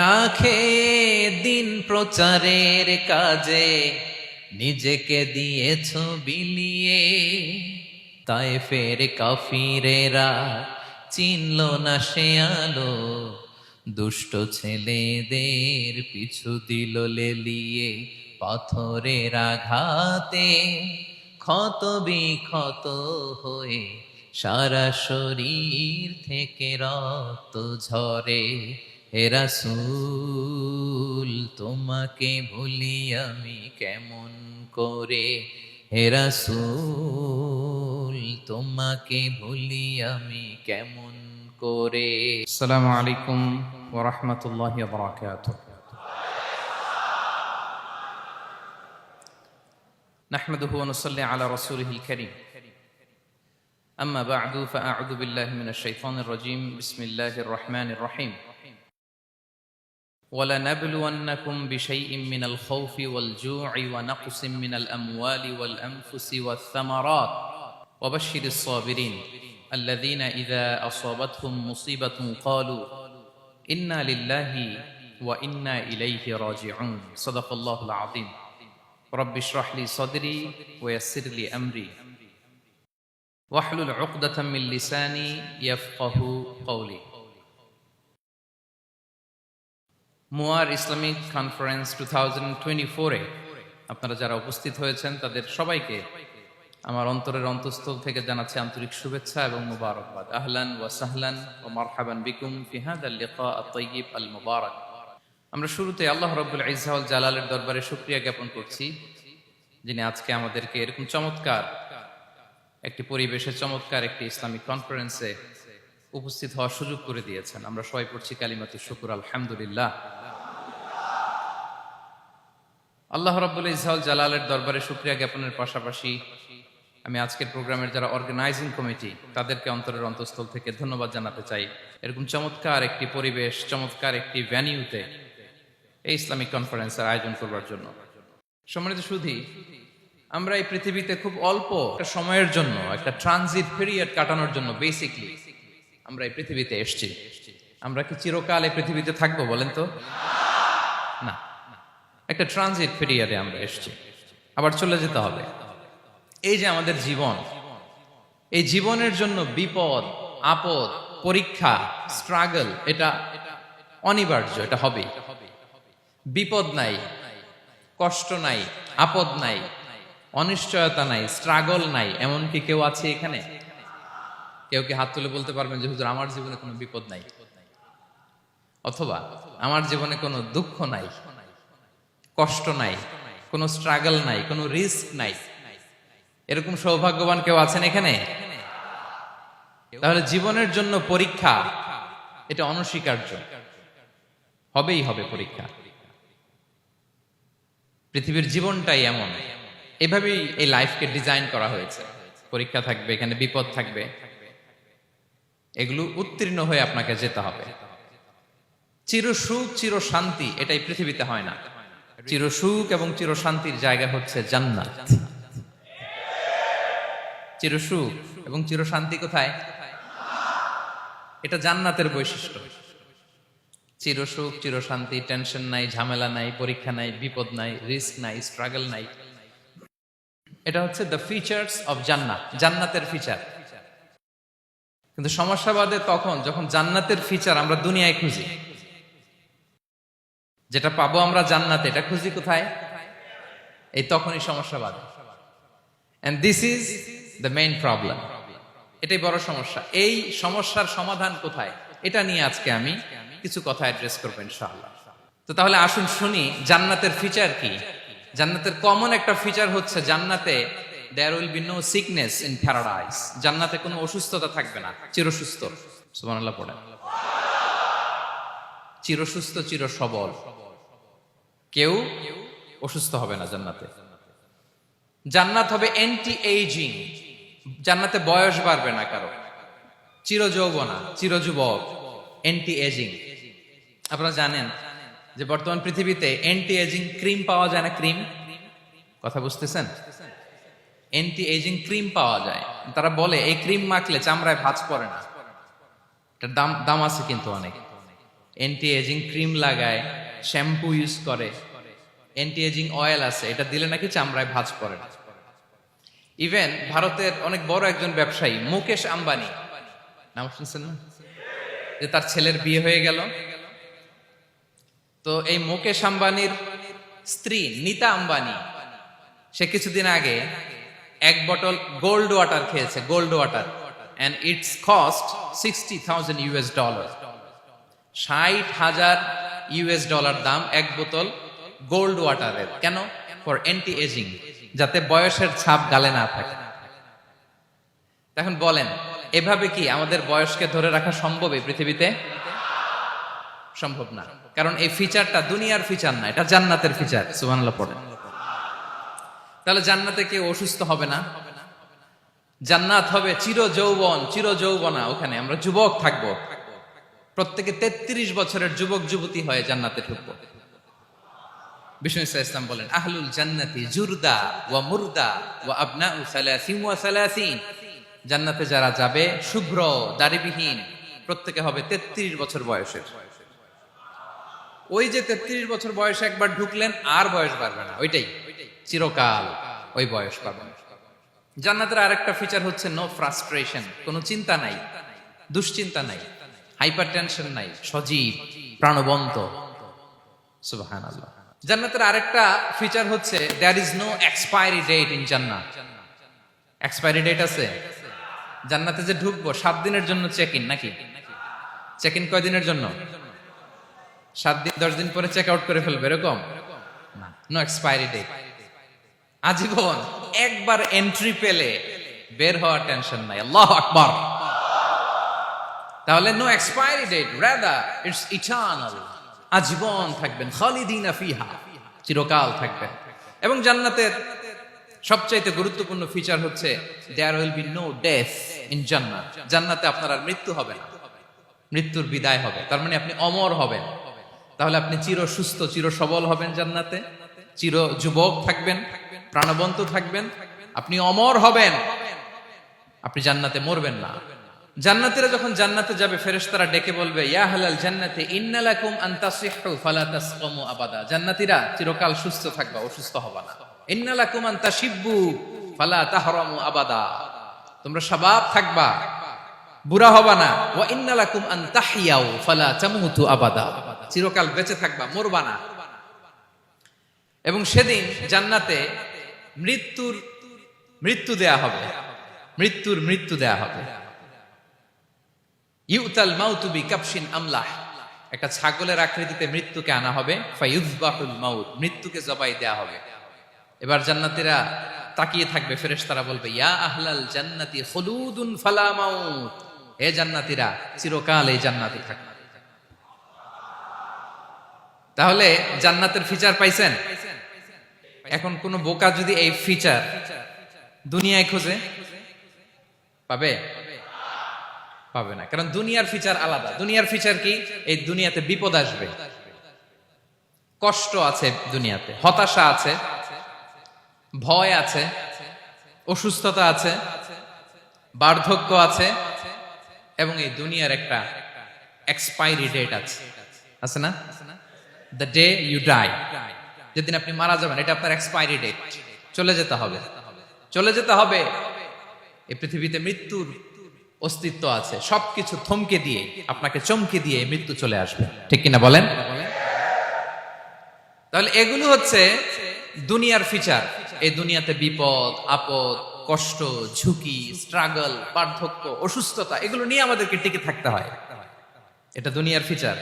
না খেয়ে দিন প্রচারের কাজে নিজেকে দিয়েছ বিলিয়ে, তাই ফের কাফিরেরা চিনল না সে আলো, দুষ্ট ছেলেদের পিছু দিল লেলিয়ে। পাথরের আঘাতে ক্ষত বিক্ষত হয়ে সারা শরীর থেকে রক্ত ঝরে। হে রাসূল তোমাকে ভুলি আমি কেমন করে, হে রাসূল তোমাকে ভুলি আমি কেমন করে। আসসালামু আলাইকুম ওয়া রাহমাতুল্লাহি ওয়া বারাকাতুহু। নাহমাদুহু ওয়া নুসাল্লি আলা রাসূলিহিল কারীম। আম্মা বা'দু ফাআউযু বিল্লাহি মিনাশ শাইতানির রাজীম। বিসমিল্লাহির রাহমানির রাহিম। وَلَنَبْلُوَنَّكُمْ بِشَيْءٍ مِّنَ الْخَوْفِ وَالْجُوعِ وَنَقْصٍ مِّنَ الْأَمْوَالِ وَالْأَنفُسِ وَالثَّمَرَاتِ وَبَشِّرِ الصَّابِرِينَ الَّذِينَ إِذَا أَصَابَتْهُم مُّصِيبَةٌ قَالُوا إِنَّا لِلَّهِ وَإِنَّا إِلَيْهِ رَاجِعُونَ صدق الله العظيم رب اشرح لي صدري ويسر لي أمري واحلل عقدة من لساني يفقه قولي। মুয়ার ইসলামিক কনফারেন্স 2024-এ আপনারা যারা উপস্থিত হয়েছেন তাদের সবাইকে আমার অন্তরের অন্তঃস্থল থেকে জানাচ্ছি আন্তরিক শুভেচ্ছা এবং মুবারকবাদ। আহলান ওয়া সাহলান ওয়া মারহাবান বিকুম ফি হাদাল লিকা আত-তাইয়িব আল মুবারাক। আমরা শুরুতে আল্লাহ রাব্বুল ইজ্জা ওয়াল জালালের দরবারে শুকরিয়া জ্ঞাপন করছি, যিনি আজকে আমাদেরকে এরকম চমৎকার একটি পরিবেশে চমৎকার একটি ইসলামিক কনফারেন্সে উপস্থিত হওয়ার সুযোগ করে দিয়েছেন। আমরা সবাই পড়ছি কালিমাতুশ শুকর, আলহামদুলিল্লাহ। আল্লাহ রাব্বুল ইজ্জা ওয়াল জালালের দরবারে শুকরিয়া জ্ঞাপনের পাশাপাশি আমি আজকের প্রোগ্রামের যারা অর্গানাইজিং কমিটি তাদেরকে অন্তরের অন্তঃস্থল থেকে ধন্যবাদ জানাতে চাই, এরকম চমৎকার একটি পরিবেশ, চমৎকার একটি ভেন্যুতে এই ইসলামিক কনফারেন্সের আয়োজন করবার জন্য। সম্মানিত সুধী, আমরা এই পৃথিবীতে খুব অল্প একটা সময়ের জন্য, একটা ট্রানজিট পিরিয়ড কাটানোর জন্য বেসিকলি আমরা এই পৃথিবীতে এসেছি। আমরা কি চিরকাল এই পৃথিবীতে থাকবো বলেন তো? না, একটা ট্রানজিট পিরিয়ডে আমরা এসেছি, আবার চলে যেতে হবে। এই যে আমাদের জীবন, এই জীবনের জন্য বিপদ, আপদ, পরীক্ষা, স্ট্রাগল এটা অনিবার্য, এটা হবে। বিপদ নাই, কষ্ট নাই, আপদ নাই, অনিশ্চয়তা নাই, স্ট্রাগল নাই, এমনকি কেউ আছে এখানে? কেউ কি হাত তুলে বলতে পারবেন যে হুজুর আমার জীবনে কোনো বিপদ নাই, অথবা আমার জীবনে কোনো দুঃখ নাই, কষ্ট নাই, কোনো স্ট্রাগল নাই, কোনো রিস্ক নাই? এরকম সৌভাগ্যবান কেউ আছেন এখানে? তাহলে জীবনের জন্য পরীক্ষা এটা অনস্বীকার্য, হবেই হবে পরীক্ষা। পৃথিবীর জীবনটাই এমন, এভাবেই এই লাইফকে ডিজাইন করা হয়েছে। পরীক্ষা থাকবে, এখানে বিপদ থাকবে, এগুলো উত্তীর্ণ হয়ে আপনাকে যেতে হবে। চিরসুখ চির শান্তি এটাই পৃথিবীতে হয় না। চিরসুখ এবং চিরশান্তির জায়গা হচ্ছে জান্নাত। চিরসুখ এবং চিরশান্তি কোথায়? এটা জান্নাতের বৈশিষ্ট্য। চিরসুখ চিরশান্তি, টেনশন নাই, ঝামেলা নাই, পরীক্ষা নাই, বিপদ নাই, রিস্ক নাই, স্ট্রাগল নাই, এটা হচ্ছে দ্য ফিচার্স অফ জান্নাত, জান্নাতের ফিচার। কিন্তু সমস্যা বাদে তখন যখন জান্নাতের ফিচার আমরা দুনিয়ায় খুঁজি, যেটা পাবো আমরা জান্নাতে, এটা খুঁজি কোথায়? এই তখনই সমস্যা বাদে। And this is the main problem. এটাই বড় সমস্যা। এই সমস্যার সমাধান কোথায়, এটা নিয়ে আজকে আমি কিছু কথা অ্যাড্রেস করবো ইনশাআল্লাহ। তো তাহলে আসুন শুনি জান্নাতের ফিচার কি। জান্নাতের কমন একটা ফিচার হচ্ছে জান্নাতে there will be no sickness in paradise। জান্নাতে কোনো অসুস্থতা থাকবে না, চিরসুস্থ। সুবহানাল্লাহ পড়েন। চিরসুস্থ, চির সবল, কেউ অসুস্থ হবে না জান্নাতে। জান্নাত হবে অ্যান্টি এইজিং, জান্নাতে বয়স বাড়বে না কারো, চিরযৌবনা, চিরযুবক, অ্যান্টি এজিং। আপনারা জানেন যে বর্তমান পৃথিবীতে অ্যান্টি এজিং ক্রিম পাওয়া যায় না? ক্রিম, কথা বুঝতেছেন? অ্যান্টি এজিং ক্রিম পাওয়া যায়। তারা বলে এই ক্রিম মাখলে চামড়ায় ভাঁজ পড়ে না। এটার দাম আছে কিন্তু অনেক। অ্যান্টি এজিং ক্রিম লাগায়, শ্যাম্পু ইউজ করে, অ্যান্টি এজিং অয়েল আছে, এটা দিলে নাকি চামড়ায় ভাঁজ পড়ে না। ইভেন ভারতের অনেক বড় একজন ব্যবসায়ী মুকেশ আম্বানি, নাম শুনছেন না, যে তার ছেলের বিয়ে হয়ে গেল, তো এই মুকেশ আম্বানির স্ত্রী নীতা আম্বানি, সে কিছুদিন আগে এক বটল গোল্ড ওয়াটার খেয়েছে, gold water, and it's cost $60,000 $60,000 দাম এক বোতল গোল্ড ওয়াটারের। কেন? ফর অ্যান্টি এজিং, যাতে বয়সের ছাপ গালে না থাকে। এখন বলেন, এভাবে কি আমাদের বয়সকে ধরে রাখা সম্ভব এই পৃথিবীতে? সম্ভব না, কারণ এই ফিচারটা দুনিয়ার ফিচার না, এটা জান্নাতের ফিচার। সুবহানাল্লাহ পড়েন। তাহলে জান্নাতে কেউ অসুস্থ হবে না, জান্নাত হবে চির যৌবন, চির যৌবনা, ওখানে আমরা যুবক থাকবো, প্রত্যেকে 33 বছরের যুবক যুবতী হয়ে জান্নাতে ঢুকবো। বিষ্ণু ইসলাম বলেন, আহলুল জান্নাতি জুরদা ওয়া মুরদা ওয়া আবনাউ সালাসিন ওয়া সালাসিন, জান্নাতে যারা যাবে শুভ্র দাড়িবিহীন, প্রত্যেকে হবে 33 বছর বয়সের। ওই যে 33 বছর বয়সে একবার ঢুকলেন, আর বয়স বাড়বে না, ওইটাই চিরকাল ওই বয়স পাবেন। জান্নাতের আরেকটা ফিচার হচ্ছে নো ফ্রাস্ট্রেশন, কোনো চিন্তা নাই, দুশ্চিন্তা নাই, হাইপার টেনশন নাই, সজীব প্রাণবন্ত। সুবহানাল্লাহ। জান্নাতের আরেকটা ফিচার হচ্ছে there is no expiry date in জান্নাত। এক্সপায়ারি ডেট আছে? জান্নাতে যে ঢুকবো 7 দিনের জন্য চেক ইন, নাকি চেক ইন কয় দিনের জন্য? 7 দিন, 10 দিন পরে চেক আউট করে ফেলবে, এরকম না, নো এক্সপায়ারি ডেট, আজীবন। একবার এন্ট্রি পেলে বের হওয়ার টেনশন নাই। আল্লাহু আকবার। তাহলে no expiry date, rather it's eternal, আজীবন থাকবেন, খালিদিনা ফিহা, চিরকাল থাকবেন। এবং জান্নাতের সবচাইতে গুরুত্বপূর্ণ ফিচার হচ্ছে there will be no death in জান্নাত। জান্নাতে আপনার আর মৃত্যু হবে না, মৃত্যুর বিদায় হবে, তার মানে আপনি অমর হবেন। তাহলে আপনি চির সুস্থ, চির সবল হবেন জান্নাতে, চির যুবক থাকবেন, প্রাণবন্ত থাকবেন, আপনি অমর হবেন, আপনি জান্নাতে মরবেন না। জান্নাতীরা যখন জান্নাতে যাবে, ফেরেশতারা ডেকে বলবে, ইয়া আহলাল জান্নাতি ইন্না লাকুম আন তাসিহু ফালা তাসকামু আবাদা। জান্নাতীরা চিরকাল সুস্থ থাকবা, অসুস্থ হবা না। ইন্না লাকুম আন তাশিব্বু ফালা তাহরামু আবাদা, তোমরা শাবাব থাকবা, বুড়া হবা না। ওয়া ইন্না লাকুম আন তাহইয়াউ ফালা তামুতু আবাদা, চিরকাল বেঁচে থাকবা, মরবা না। এবং সেদিন জান্নাতে মৃত্যু দেয়া হবে, মৃত্যু দেয়া হবে। ইউতাল মাউতু বিকাবশিন আমলাহ, একটা ছাগলের আকৃতিতে মৃত্যুকে আনা হবে। ফায়ুযবাহুল মাউত, মৃত্যুকে জবাই দেয়া হবে। এবার জান্নাতীরা তাকিয়ে থাকবে, ফেরেশতারা বলবে, ইয়া আহলাল জান্নাতি খুলুদুন ফালা মাউত, হে জান্নাতীরা চিরকাল এই জান্নাতে থাকবে। তাহলে জান্নাতের ফিচার পাইছেন? এখন কোন বোকা যদি এই ফিচার দুনিয়ায় খোঁজে, পাবে? পাবে না, কারণ দুনিয়ার ফিচার আলাদা। দুনিয়ার ফিচার কি? এই দুনিয়াতে বিপদ আসবে, কষ্ট আছে দুনিয়াতে, হতাশা আছে, ভয় আছে, অসুস্থতা আছে, বার্ধক্য আছে, এবং এই দুনিয়ার একটা এক্সপায়ারি ডেট আছে, আছে না? দ্য ডে ইউ ডাই, যেদিন আপনি মারা যাবেন, এটা আপনার এক্সপায়ারি ডেট, চলে যেতে হবে, চলে যেতে হবে। এই পৃথিবীতে মৃত্যুর অস্তিত্ব আছে, সবকিছু থমকে দিয়ে, আপনাকে চমকে দিয়ে মৃত্যু চলে আসবে, ঠিক কিনা বলেন? তাহলে এগুলো হচ্ছে দুনিয়ার ফিচার। এই দুনিয়াতে বিপদ আপদ, কষ্ট, ঝুঁকি, স্ট্রাগল, বার্ধক্য, অসুস্থতা, এগুলো নিয়ে আমাদেরকে টিকে থাকতে হয়। এটা দুনিয়ার ফিচার,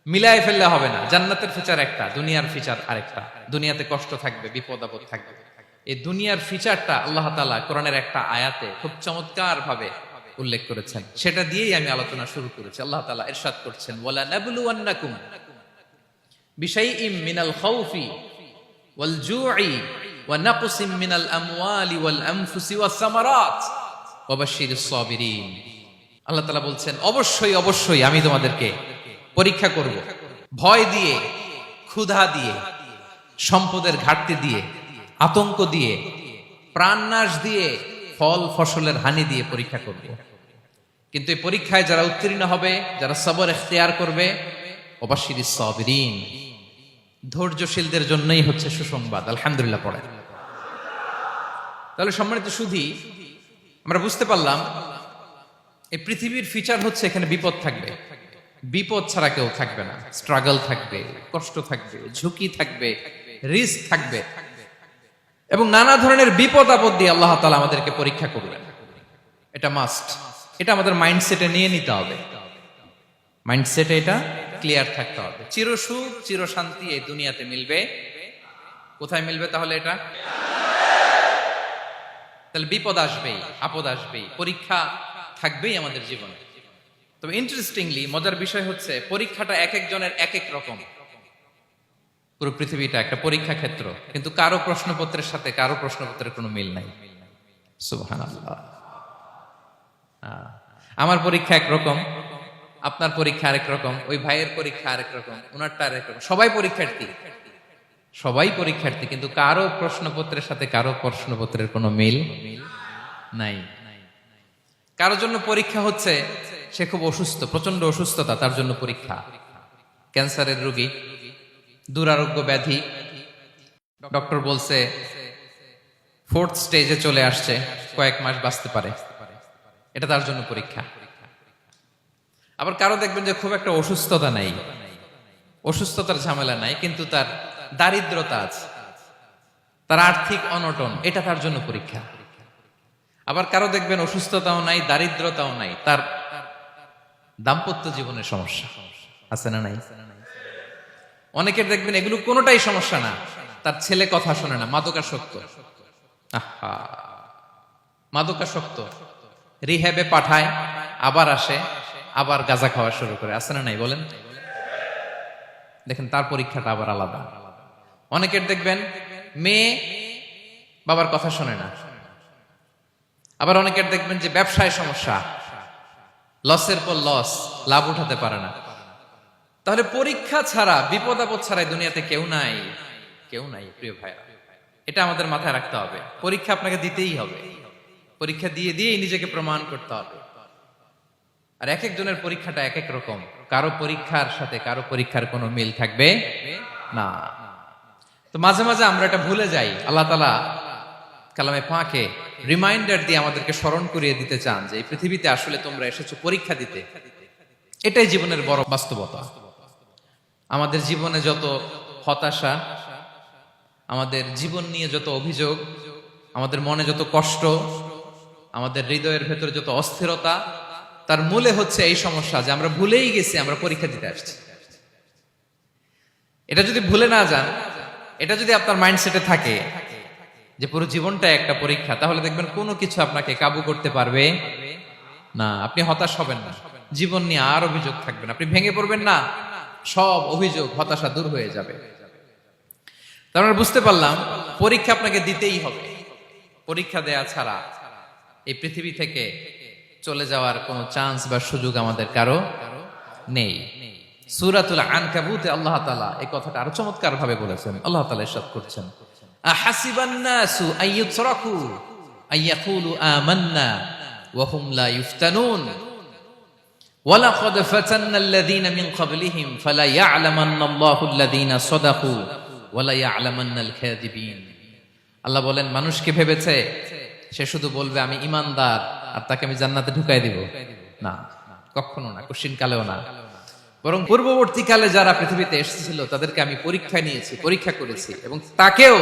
মিলায় ফেললে হবে না। জান্নাতের ফিচার একটা, দুনিয়ার ফিচার আরেকটা। দুনিয়াতে কষ্ট থাকবে, বিপদ আপদ থাকবে। এই দুনিয়ার ফিচারটা আল্লাহ তাআলা কোরআনের একটা আয়াতে খুব চমৎকার ভাবে উল্লেখ করেছেন, সেটা দিয়েই আমি আলোচনা শুরু করেছি। আল্লাহ তাআলা ইরশাদ করছেন, ওয়ালা নাবলুওয়ান্নাকুম বিশাইইম মিনাল খাউফি ওয়াল জুই ওয়া নাকসিম মিনাল আমওয়ালি ওয়াল আনফুসি ওয়াস সামারাত ওয়া বাশশিরিস সাবিরিন। আল্লাহ তাআলা বলছেন, অবশ্যই অবশ্যই আমি তোমাদেরকে পরীক্ষা করব, ভয় দিয়ে, ক্ষুধা দিয়ে, সম্পদের ঘাটতি দিয়ে, আতঙ্ক দিয়ে, প্রাণনাশ দিয়ে, ফল ফসলের হানি দিয়ে পরীক্ষা করব। কিন্তু এই পরীক্ষায় যারা উত্তীর্ণ হবে, যারা সবর ইখতিয়ার করবে, ওয়াবাশশিরিস সাবিরিন, ধৈর্যশীলদের জন্যই হচ্ছে সুসংবাদ। আলহামদুলিল্লাহ পড়ে। তাহলে সম্মানিত সুধী, আমরা বুঝতে পারলাম এই পৃথিবীর ফিচার হচ্ছে এখানে বিপদ থাকবে, বিপদ ছাড়া কেউ থাকবে না। স্ট্রাগল থাকবে, কষ্ট থাকবে, ঝুঁকি থাকবে, রিস্ক থাকবে, এবং নানা ধরনের বিপদ আপদ দিয়ে আল্লাহ তাআলা আমাদেরকে পরীক্ষা করবেন। এটা মাস্ট, এটা আমাদের মাইন্ডসেটে নিয়ে নিতে হবে। মাইন্ডসেটে এটা ক্লিয়ার থাকতে হবে। চিরসুখ চিরশান্তি এই দুনিয়াতে মিলবে, কোথায় মিলবে তাহলে? এটা তাহলে বিপদ আসবেই, আপদ আসবেই, পরীক্ষা থাকবেই আমাদের জীবনে। তবে ইন্টারেস্টিংলি মজার বিষয় হচ্ছে পরীক্ষাটা এক একজনের এক এক রকম। পুরো পৃথিবীটা একটা পরীক্ষা ক্ষেত্র, কিন্তু কারো প্রশ্নপত্রের সাথে কারো প্রশ্নপত্রের কোনো মিল নাই। সুবহানাল্লাহ। আমার পরীক্ষা একরকম, আপনার পরীক্ষা আরেক রকম, ওই ভাইয়ের পরীক্ষা আরেক রকম, ওনারটা আরেক রকম। সবাই পরীক্ষার্থী, সবাই পরীক্ষার্থী, কিন্তু কারো প্রশ্নপত্রের সাথে কারো প্রশ্নপত্রের কোনো মিল নাই। কারো জন্য পরীক্ষা হচ্ছে সে খুব অসুস্থ, প্রচন্ড অসুস্থতা, তার জন্য পরীক্ষা। ক্যান্সারের রোগী, দুরারোগ্য ব্যাধি, ডক্টর বলছে 4th স্টেজে চলে আসছে, কয়েক মাস বাঁচতে পারে, এটা তার জন্য পরীক্ষা। আবার কারো দেখবেন যে খুব একটা অসুস্থতা নাই, অসুস্থতার ঝামেলা নাই, কিন্তু তার দারিদ্রতা আছে, তার আর্থিক অনটন, এটা তার জন্য পরীক্ষা। আবার কারো দেখবেন অসুস্থতাও নাই, দারিদ্রতাও নাই, তার দাম্পত্য জীবনের সমস্যা আছে না নাই? অনেকের দেখবেন এগুলো কোনোটাই সমস্যা না, তার ছেলে কথা শোনে না, মাদকাসক্ত। আহা, মাদকাসক্ত, রিহ্যাবে পাঠায়, আবার আসে, আবার গাঁজা খাওয়া শুরু করে, আছে না নাই বলেন? দেখেন তার পরীক্ষাটা আবার আলাদা। অনেকের দেখবেন মেয়ে বাবার কথা শোনে না। আবার অনেকের দেখবেন যে ব্যবসায় সমস্যা, লসের পর লস, লাভ উঠাতে পারে না। তাহলে পরীক্ষা ছাড়া, বিপদ আপদ ছাড়াই দুনিয়াতে কেউ নাই, কেউ নাই প্রিয় ভাইরা। এটা আমাদের মাথায় রাখতে হবে। পরীক্ষা আপনাকে দিতেই হবে, পরীক্ষা দিয়ে দিয়েই নিজেকে প্রমাণ করতে হবে। আর এক একজনের পরীক্ষাটা এক এক রকম, কারো পরীক্ষার সাথে কারো পরীক্ষার কোনো মিল থাকবে না। তো মাঝে মাঝে আমরা এটা ভুলে যাই। আল্লাহ তাআলা কালামে পাকে রিমাইন্ডার দিয়ে আমাদেরকে স্মরণ করিয়ে দিতে চান যে এই পৃথিবীতে আসলে তোমরা এসেছো পরীক্ষা দিতে। এটাই জীবনের বড় বাস্তবতা। আমাদের জীবনে যত হতাশা, আমাদের জীবন নিয়ে যত অভিযোগ, আমাদের মনে যত কষ্ট, আমাদের হৃদয়ের ভেতরে যত অস্থিরতা, তার মূলে হচ্ছে এই সমস্যা যে আমরা ভুলেই গেছি আমরা পরীক্ষা দিতে আসছি। এটা যদি ভুলে না যান, এটা যদি আপনার মাইন্ডসেটে থাকে যে পুরো জীবনটা একটা পরীক্ষা, তাহলে দেখবেন কোনো কিছু আপনাকে কাবু করতে পারবে না। আপনি হতাশ হবেন না, জীবন নিয়ে আর অভিযোগ থাকবে না, আপনি ভেঙে পড়বেন না, সব অভিযোগ হতাশা দূর হয়ে যাবে। তার মানে বুঝতে পারলাম পরীক্ষা আপনাকে দিতেই হবে। পরীক্ষা দেয়া ছাড়া এই পৃথিবী থেকে চলে যাওয়ার কোনো চান্স বা সুযোগ আমাদের কারো নেই। সূরাতুল আনকাবুতে আল্লাহ তাআলা এই কথাটা আরো চমৎকার ভাবে বলেছেন। আল্লাহ তাআলা ইরশাদ করছেন, আহাসিবান নাসু আইয়ুতরাকু আইয়াকুলু আমান্না ওয়া হুম লা ইফতানুন ওয়ালাকাদ ফাতান্নাল্লাযীনা মিন ক্বাবলিহিম ফালা ইয়া'লামান্নাল্লাহু আল্লাযীনা সাদাকু ওয়া লা ইয়া'লামান্নাল কাযিবিন। আল্লাহ বলেন, মানুষ কি ভেবেছে সে শুধু বলবে আমি ঈমানদার আর তাকে আমি জান্নাতে ঢুকাই দিব? না, কখনো না, কোশ্চিন কালেও না। বরং পূর্ববর্তীকালে যারা পৃথিবীতে এসেছিল তাদেরকে আমি পরীক্ষা নিয়েছি, পরীক্ষা করেছি, এবং তাকেও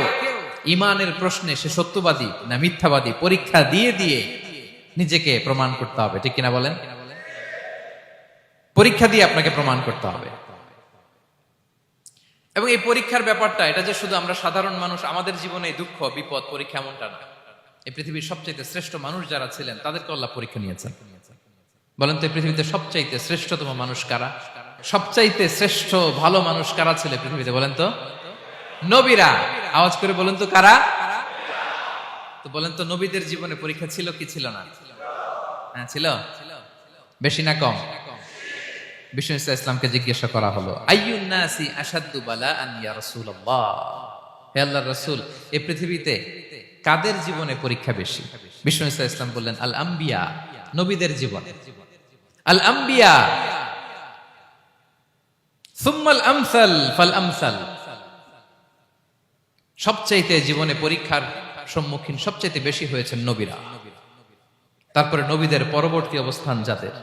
ঈমানের প্রশ্নে সে সত্যবাদী না মিথ্যাবাদী পরীক্ষা দিয়ে দিয়ে নিজেকে প্রমাণ করতে হবে। ঠিক কিনা বলেন? পরীক্ষা দিয়ে আপনাকে প্রমাণ করতে হবে। এবং এই পরীক্ষার ব্যাপারটা, এটা যে শুধু আমরা সাধারণ মানুষ আমাদের জীবনে দুঃখ বিপদ পরীক্ষা এমনটা না। এই পৃথিবীর সবচাইতে শ্রেষ্ঠ মানুষ যারা ছিলেন তাদেরকে আল্লাহ পরীক্ষা নিয়েছেন। বলেন তো এই পৃথিবীতে সবচাইতে শ্রেষ্ঠতম মানুষ কারা? সবচাইতে শ্রেষ্ঠ ভালো মানুষ কারা ছিল পৃথিবীতে? বলেন তো নবীরা। আওয়াজ করে বলেন তো কারা? তো বলেন তো নবীদের জীবনে পরীক্ষা ছিল কি ছিল না? হ্যাঁ ছিল। বেশি না কম? বিষ্ণু ইসলামকে জিজ্ঞাসা করা হলো, আইয়ুন নাসি আশাদ্দু বালাআন ইয়া রাসূলুল্লাহ, হে আল্লাহর রাসূল, এই পৃথিবীতে কাদের জীবনে পরীক্ষা বেশি? বিষ্ণু ইসলাম বললেন, আল আম্বিয়া, নবীদের জীবনে। আল আম্বিয়া সুম্মাল আমসাল ফাল আমসাল, সবচাইতে জীবনে পরীক্ষার সম্মুখীন সবচাইতে বেশি হয়েছেন নবীরা। তারপরে নবীদের পরবর্তী অবস্থান যাদের,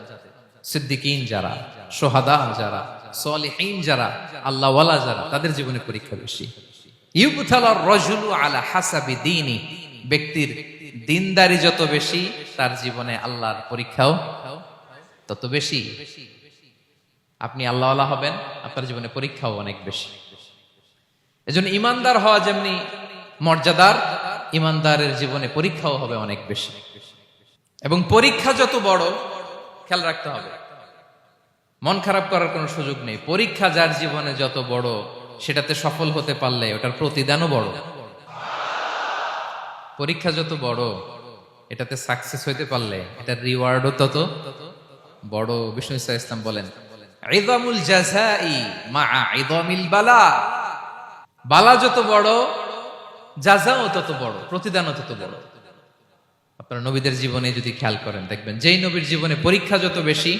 সিদ্দিকিন যারা, সোহাদা যারা, সলিহিন যারা, আল্লাহওয়ালা যারা, তাদের জীবনে পরীক্ষা বেশি। ইউবতালার রাজুলু আলা হাসাবি দীনি, ব্যক্তির দিনদারি যত বেশি তার জীবনে আল্লাহর পরীক্ষাও তত বেশি। আপনি আল্লাহওয়ালা হবেন, আপনার জীবনে পরীক্ষাও অনেক বেশি। এজন্য ইমানদার হওয়া যেমনি মর্যাদার, ইমানদারের জীবনে পরীক্ষাও হবে অনেক বেশি। এবং পরীক্ষা যত বড়, খেয়াল রাখতে হবে, মন খারাপ করার কোনো সুযোগ নেই। পরীক্ষা যার জীবনে যত বড়, সেটাতে সফল হতে পারলে ওটার প্রতিদানও বড়। পরীক্ষা যত বড়, এটাতে সাকসেস হইতে পারলে এটার রিওয়ার্ডও তত বড়। বিষ্ণু ইসলাম বলেন, ইযামুল জাযাই মাআ ইযামিল বালা, বালা যত বড় জাযাও তত বড়, প্রতিদানও তত বড়। আপনারা নবীদের জীবনে যদি খেয়াল করেন, দেখবেন যেই নবীর জীবনে পরীক্ষা যত বেশি,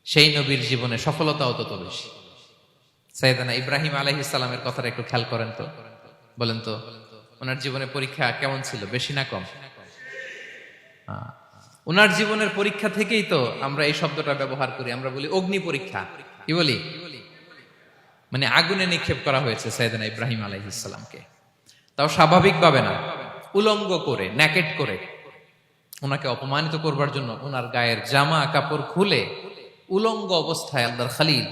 সেই নবীর জীবনে সফলতাও তত বেশি। সাইয়েদনা ইব্রাহিম আলাইহিস সালামের কথাটা একটু খেয়াল করেন তো, বলেন তো ওনার জীবনে পরীক্ষা কেমন ছিল, বেশি না কম? ওনার জীবনের পরীক্ষা থেকেই তো আমরা এই শব্দটা ব্যবহার করি, আমরা বলি অগ্নি পরীক্ষা। কি বলি? মানে আগুনে নিক্ষেপ করা হয়েছে সাইয়েদনা ইব্রাহিম আলাইহিস সালামকে, তাও স্বাভাবিকভাবে না, উলঙ্গ করে, ন্যাকেট করে ওনাকে অপমানিত করবার জন্য ওনার গায়ের জামা কাপড় খুলে উলঙ্গ অবস্থায় আল্লাহর খলিল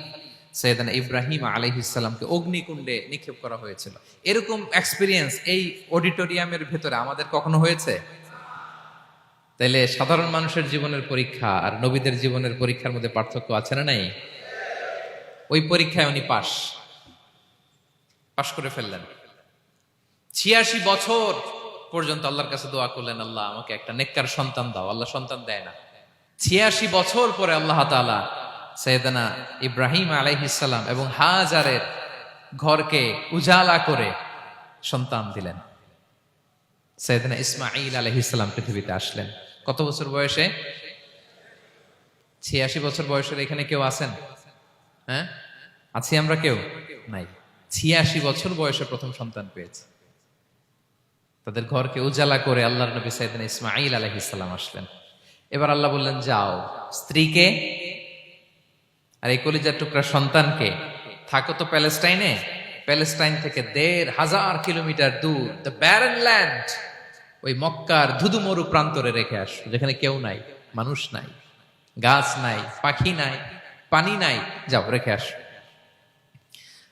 সাইয়েদনা ইব্রাহিম আলাইহিস সালামকে অগ্নিকুণ্ডে নিক্ষেপ করা হয়েছিল। এরকম এক্সপেরিয়েন্স এই অডিটোরিয়ামের ভেতরে আমাদের কখনো হয়েছে? তাইলে সাধারণ মানুষের জীবনের পরীক্ষা আর নবীদের জীবনের পরীক্ষার মধ্যে পার্থক্য আছে না নাই? ওই পরীক্ষায় উনি পাশ করে ফেললেন। ৮৬ বছর পর্যন্ত আল্লাহর কাছে দোয়া করলেন, আল্লাহ আমাকে একটা নেককার সন্তান দাও। আল্লাহ সন্তান দেয় না। ৮৬ বছর পরে আল্লাহ তাআলা সাইয়েদনা ইব্রাহিম আলাইহিস সালাম এবং হাজারের ঘরকে উজালা করে সন্তান দিলেন। সাইয়েদনা ইসমাঈল আলাইহিস সালাম পৃথিবীতে আসলেন কত বছর বয়সে? ৮৬ বছর বয়সের এখানে কেউ আছেন? হ্যাঁ, আছি আমরা? কেউ নাই। ৮৬ বছর বয়সে প্রথম সন্তান পেয়েছে। তাদের ঘরকে উজালা করে আল্লাহর নবী সাইয়েদনা ইসমাঈল আলাইহিস সালাম আসলেন। এবার আল্লাহ বললেন, যাও স্ত্রীকে আর এই কলিজার টুকরা সন্তানকে, থাকো তো প্যালেস্টাইনে, প্যালেস্টাইন থেকে ১৫০০ কিলোমিটার দূর, দ্য ব্যারেন ল্যান্ড, ওই মক্কার ধুধুমরু প্রান্তরে রেখে আসো, যেখানে কেউ নাই, মানুষ নাই, গাছ নাই, পাখি নাই, পানি নাই, যাও রেখে আসো।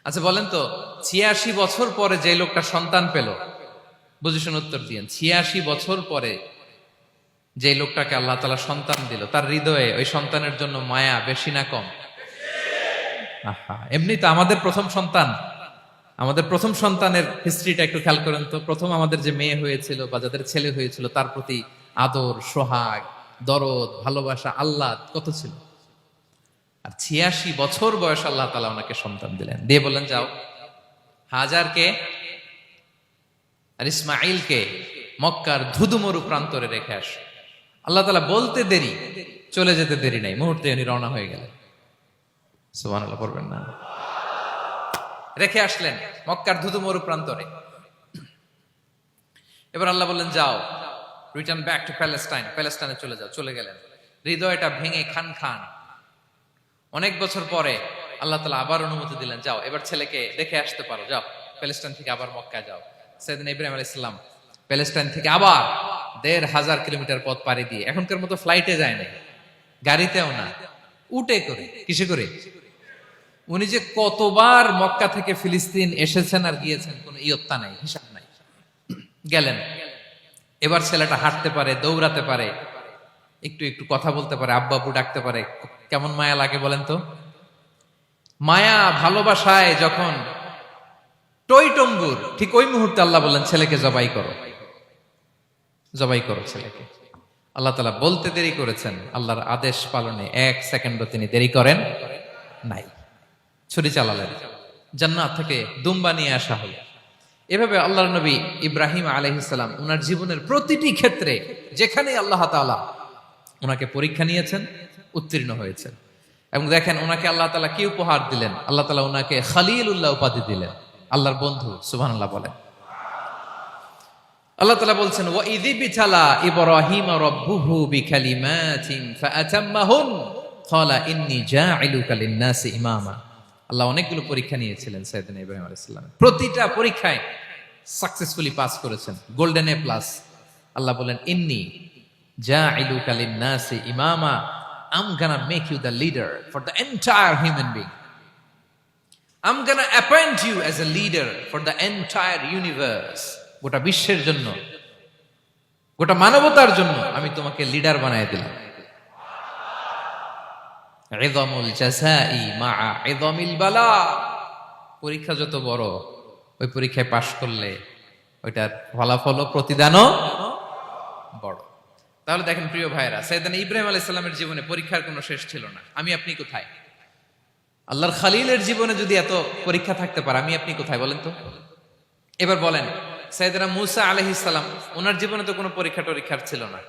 আচ্ছা বলেন তো, ৮৬ বছর পরে যে লোকটা সন্তান পেল, বুঝেছেন? উত্তর দিয়েন। ৮৬ বছর পরে যে লোকটাকে আল্লাহ তাআলা সন্তান দিল, তার হৃদয়ে ওই সন্তানের জন্য মায়া বেশি না কম? এমনি তো আমাদের প্রথম সন্তানের হিস্ট্রিটা একটু খেয়াল করেন তো। প্রথম আমাদের যে মেয়ে হয়েছিল বা যাদের ছেলে হয়েছিল, তার প্রতি আদর, সোহাগ, দরদ, ভালোবাসা, আল্লাহ কত ছিল। আর ৮৬ বছর বয়স আল্লাহ তাআলা ওনাকে সন্তান দিলেন, দিয়ে বললেন, যাও হাজারকে আর ইসমাঈলকে মক্কার ধুধুমরু প্রান্তরে রেখে আসো। আল্লাহ তাআলা বলতে দেরি, চলে যেতে দেরি নাই, মুহূর্তে উনি রওনা হয়ে গেলেন। সুবহানাল্লাহ পড়বেন না? রেখে আসলেন মক্কার ধুধুমরু প্রান্তরে। এবার আল্লাহ বললেন, যাও রিটার্ন ব্যাক টু প্যালেস্টাইন, প্যালেস্টাইনে চলে যাও। চলে গেলেন, হৃদয়টা ভেঙে খান খান। অনেক বছর পরে আল্লাহ তাআলা আবার অনুমতি দিলেন, যাও এবার ছেলেকে দেখে আসতে পারো, যাও প্যালেস্টাইন থেকে আবার মক্কায় যাও। সাইয়েদনা ইব্রাহিম আলাইহিস সালাম প্যালেস্টাইন থেকে আবার ১৫০০ কিলোমিটার পথ পাড়ি দিয়ে, এখনকার মতো ফ্লাইটে যায় না, গাড়িতেও না, উটে করে। কিসে করে? উনি যে কতবার মক্কা থেকে ফিলিস্তিন এসেছেন আর গিয়েছেন, কোনো ইয়ত্তা নাই, হিসাব নাই। গেলেন, এবার ছেলেটা হাঁটতে পারে, দৌড়াতে পারে, একটু একটু কথা বলতে পারে, আব্বু আব্বু ডাকতে পারে। কেমন মায়া লাগে বলেন তো? মায়া ভালোবাসায় যখন টইটম্বুর, ঠিক ওই মুহূর্তে আল্লাহ বললেন, ছেলেকে জবাই করো, জবাই করো ছেলেকে। আল্লাহ তাআলা বলতে দেরি করেছেন, আল্লাহর আদেশ পালনে ১ সেকেন্ডও তিনি দেরি করেন নাই। ছুরি চালালেন, জান্নাত থেকে দুম্বা নিয়ে আসা হলো। এভাবে আল্লাহর নবী ইব্রাহিম আলাইহিস সালাম উনার জীবনের প্রতিটি ক্ষেত্রে যেখানে আল্লাহ তাআলা উনাকে পরীক্ষা নিয়েছেন, উত্তীর্ণ হয়েছেন। এবং দেখেন ওনাকে আল্লাহ তাআলা কি উপহার দিলেন, আল্লাহ তাআলা ওনাকে খলিলুল্লাহ উপাধি দিলেন, আল্লাহর বন্ধু। সুবহানাল্লাহ বলেন। আল্লাহ তাআলা বলছেন ওয়া ইযিবতালা ইব্রাহিম রাব্বুহু বিকালিমাতিন ফাআতাম্মাহুন ক্বালা ইন্নী জাইলুকা লিন-নাসি ইমামা। আল্লাহ অনেকগুলো পরীক্ষা নিয়েছিলেন সাইয়েদনা ইব্রাহিম আলাইহিস সালাম, প্রতিটা পরীক্ষায় সাকসেসফুলি পাস করেছেন, গোল্ডেন এ প্লাস। আল্লাহ বলেন ইন্নী জাইলুকা লিন-নাসি ইমামা, I'm gonna make you the leader for the entire human being. I'm gonna appoint you as a leader for the entire universe. গোটা বিশ্বের জন্য, গোটা মানবতার জন্য আমি তোমাকে লিডার বানায় দিলাম। ইযমুল জাযাই মা'a ইযমিল বালা। পরীক্ষা যত বড়, ওই পরীক্ষায় পাশ করলে ওইটার ফলাফল ও প্রতিদানও বড়। তাহলে দেখেন প্রিয় ভাইরা, সাইয়েদনা ইব্রাহিম আলাইহিস সালামের জীবনে পরীক্ষার কোনো শেষ ছিল না। আমি আপনি কোথায়? আল্লাহর খলিলের জীবনে যদি এত পরীক্ষা থাকতে পারে, আমি আপনি কোথায় বলেন তো? এবার বলেন, সাইয়েদনা মূসা আলাইহিস সালাম, ওনার জীবনে তো কোনো পরীক্ষার ছিল না।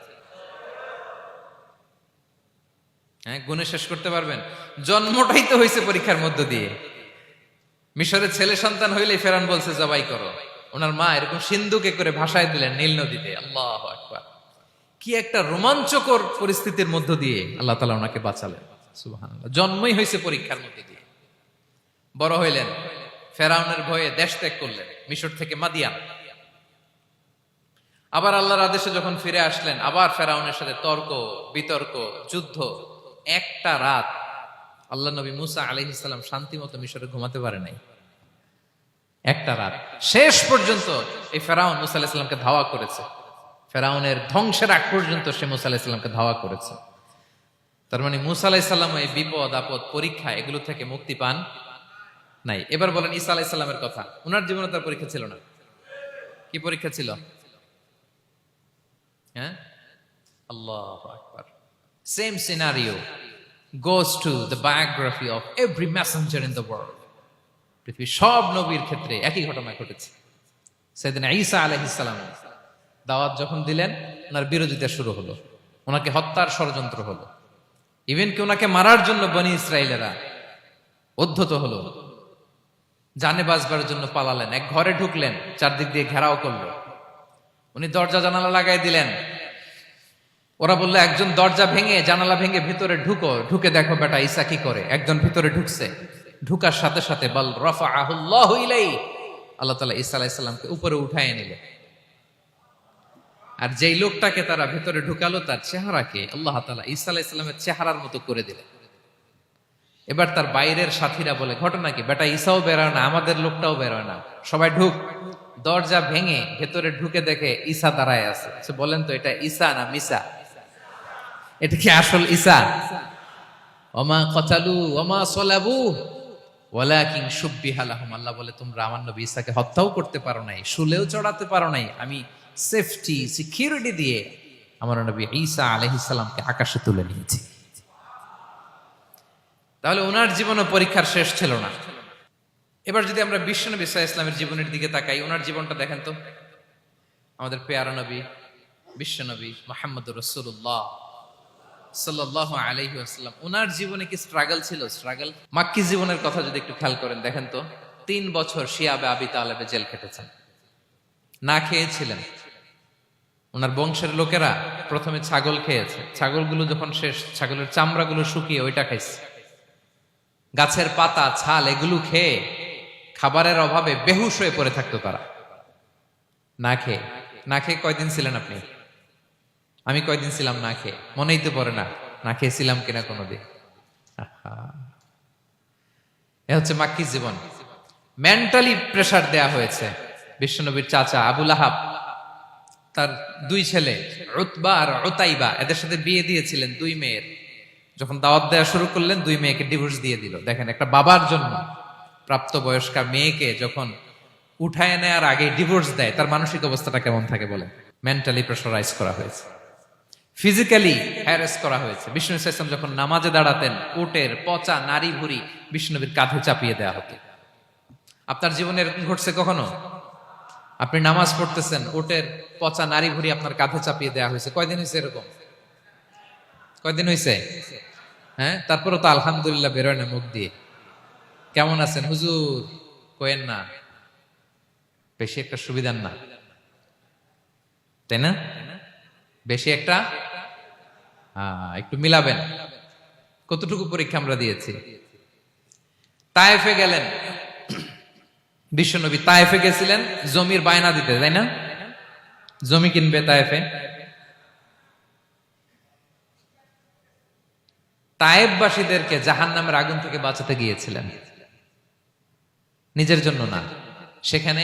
হ্যাঁ, গুণে শেষ করতে পারবেন? জন্মটাই তো হয়েছে পরীক্ষার মধ্য দিয়ে। মিশরের ছেলে সন্তান হইলে ফেরাউন বলছে জবাই করো, ওনার মা এরকম সিন্ধুকে করে ভাসায় দিলেন নীল নদীতে। আল্লাহু আকবার! কি একটা রোমাঞ্চকর পরিস্থিতির মধ্য দিয়ে আল্লাহ তাআলা ওনাকে বাঁচালেন। সুবহানাল্লাহ। জন্মই হয়েছে পরীক্ষার মধ্যে দিয়ে। বড় হইলেন, ফেরাউনের ভয়ে দেশ ত্যাগ করলেন, মিশর থেকে মাদিয়ান। আবার আল্লাহর আদেশে যখন ফিরে আসলেন, আবার ফেরাউনের সাথে তর্ক বিতর্ক, যুদ্ধ। একটা রাত আল্লাহ নবী মূসা আলাইহিস সালাম শান্তি মতো মিশরে ঘুমাতে পারে নাই। একটা রাত। শেষ পর্যন্ত এই ফেরাউন মূসা আলাইহিস সালামকে ধাওয়া করেছে। ফেরাউনের ধ্বংসের আগ পর্যন্ত সে মূসা আলাইহিস সালামকে ধাওয়া করেছে। তার মানে মূসা আলাইহিস সালাম এই বিপদ আপদ পরীক্ষা এগুলো থেকে মুক্তি পান নাই। এবার বলেন ঈসা আলাইহিস সালামের কথা। ওনার জীবনে তার পরীক্ষা ছিল না? কি পরীক্ষা ছিল? হ্যাঁ, আল্লাহু আকবার। Same scenario goes to the biography of every messenger in the world. পৃথিবীর সব নবীর ক্ষেত্রে একই ঘটনা ঘটেছে। সাইয়েদনা ঈসা আলাইহিস সালাম দাওয়াত যখন দিলেন, ওনার বিরোধিতা শুরু হলো, ওনাকে হত্যার ষড়যন্ত্র হলো। ইভেন কি ওনাকে মারার জন্য বনি ইসরাইলেরা উদ্ধত হলো, জানে বাঁচবার জন্য পালালেন। এক ঘরে ঢুকলেন, চারদিক দিয়ে ঘেরাও করলো। উনি দরজা জানালা লাগাই দিলেন। ওরা বললো একজন দরজা ভেঙে জানালা ভেঙে ভিতরে ঢুকো, ঢুকে দেখো বেটা ঈসা কি করে। একজন ভিতরে ঢুকছে, ঢুকার সাথে সাথে বল রাফাআহুল্লাহু ইলাইহি, আল্লাহ তাআলা ঈসা আলাইহিস সালামকে উপরে উঠায় নিলেন। আর যেই লোকটাকে তারা ভিতরে ঢুকালো, তার চেহারাকে আল্লাহ তাআলা ঈসা আলাইহিস সালামের চেহারার মতো করে দিলেন। এবার তার বাইরের সাথীরা বলে ঘটনা কি, বেটা ঈসাও বেরোয় না, আমাদের লোকটাও বেরোয় না, সবাই ঢুক। দরজা ভেঙে ভেতরে ঢুকে দেখে ঈসা দাঁড়ায় আছে। বলেন তো এটা ঈসা না মিসা? এটা কি আসল ঈসা? ওমা কতালু ওমা সলাবু ওয়ালাকিন শুব্বিহা লাহুম। আল্লাহ বলে তোমরা আমার নবী ঈসাকে হত্যাও করতে পারো নাই, শুলেও চড়াতে পারো নাই, আমি সেফটি সিকিউরিটি দিয়ে আমার নবী ঈসা আলাইহিস সালামকে আকাশে তুলে নিয়েছি। তাহলে ওনার জীবনে পরীক্ষার শেষ ছিল না। এবার যদি আমরা বিশ্বনবী সাল্লাল্লাহু আলাইহি ওয়াসাল্লামের জীবনের দিকে তাকাই, ওনার জীবনটা দেখেন তো। আমাদের পেয়ারা নবী বিশ্বনবী মুহাম্মদুর রাসূলুল্লাহ সাল্লাল্লাহু আলাইহি ওয়াসাল্লাম, ওনার জীবনে কি স্ট্রাগল ছিল? স্ট্রাগল। মাক্কি জীবনের কথা যদি একটু খেয়াল করেন, দেখেন তো 3 বছর শিয়াবে আবি তালেবে জেল খেটেছেন, না খেয়েছিলেন। ওনার বংশের লোকেরা প্রথমে ছাগল খেয়েছে, ছাগলগুলো যখন শেষ, ছাগলের চামড়াগুলো শুকিয়ে ওইটা খাইছে। গাছের পাতা ছাল এগুলো খেয়ে খাবারের অভাবে বেহুশ হয়ে পড়ে থাকতো তারা। না খেয়ে কয়দিন ছিলেন আপনি? আমি কয়দিন ছিলাম না খেয়ে? মনেই তো পড়ে না, না খেয়েছিলাম কিনা কোনোদিন। এ হচ্ছে মাক্কি জীবন। মেন্টালি প্রেসার দেয়া হয়েছে। বিশ্বনবীর চাচা আবু লাহাব, তার 2 ছেলে উতবা আর উতাইবা, এদের সাথে বিয়ে দিয়েছিলেন 2 মেয়ের। যখন দাওয়াত দেওয়া শুরু করলেন, 2 মেয়েকে ডিভোর্স দিয়ে দিল। দেখেন, একটা বাবার জন্য প্রাপ্তবয়স্কা মেয়েকে যখন উঠায় নেয়ার আগে ডিভোর্স দেয়, তার মানসিক অবস্থাটা কেমন থাকে বলেন? মেন্টালি প্রেসারাইজ করা হয়েছে, ফিজিক্যালি হ্যারাস করা হয়েছে। বিষ্ণু ইসলাম যখন নামাজে দাঁড়াতেন, উটের পচা নারী ভুঁড়ি বিষ্ণুনবীর কাঁধে চাপিয়ে দেওয়া হতো। আপনার জীবনে এরকম ঘটছে কখনো? আপনি নামাজ পড়তেছেন, উটের পচা নারী ভুঁড়ি আপনার কাঁধে চাপিয়ে দেওয়া হয়েছে। কয়দিন হয়েছে এরকম? কয়দিন হয়েছে? হ্যাঁ, তারপরে তো আলহামদুলিল্লাহ বেরোয় না মুখ দিয়ে। কেমন আছেন হুজুর কোয়েন না, বেশি একটা সুবিধার না, তাই না? বেশি একটা একটু মিলাবেন। কতটুকু পরীক্ষা আমরা দিয়েছি। তায়েফে গেলেন বিশ্বনবী, তায়েফে গেছিলেন জমির বায়না দিতে, তাই না? জমি কিনবে তায়েফে। তায়েফবাসীদেরকে জাহান্নামের আগুন থেকে বাঁচাতে গিয়েছিলেন, নিজের জন্য না। সেখানে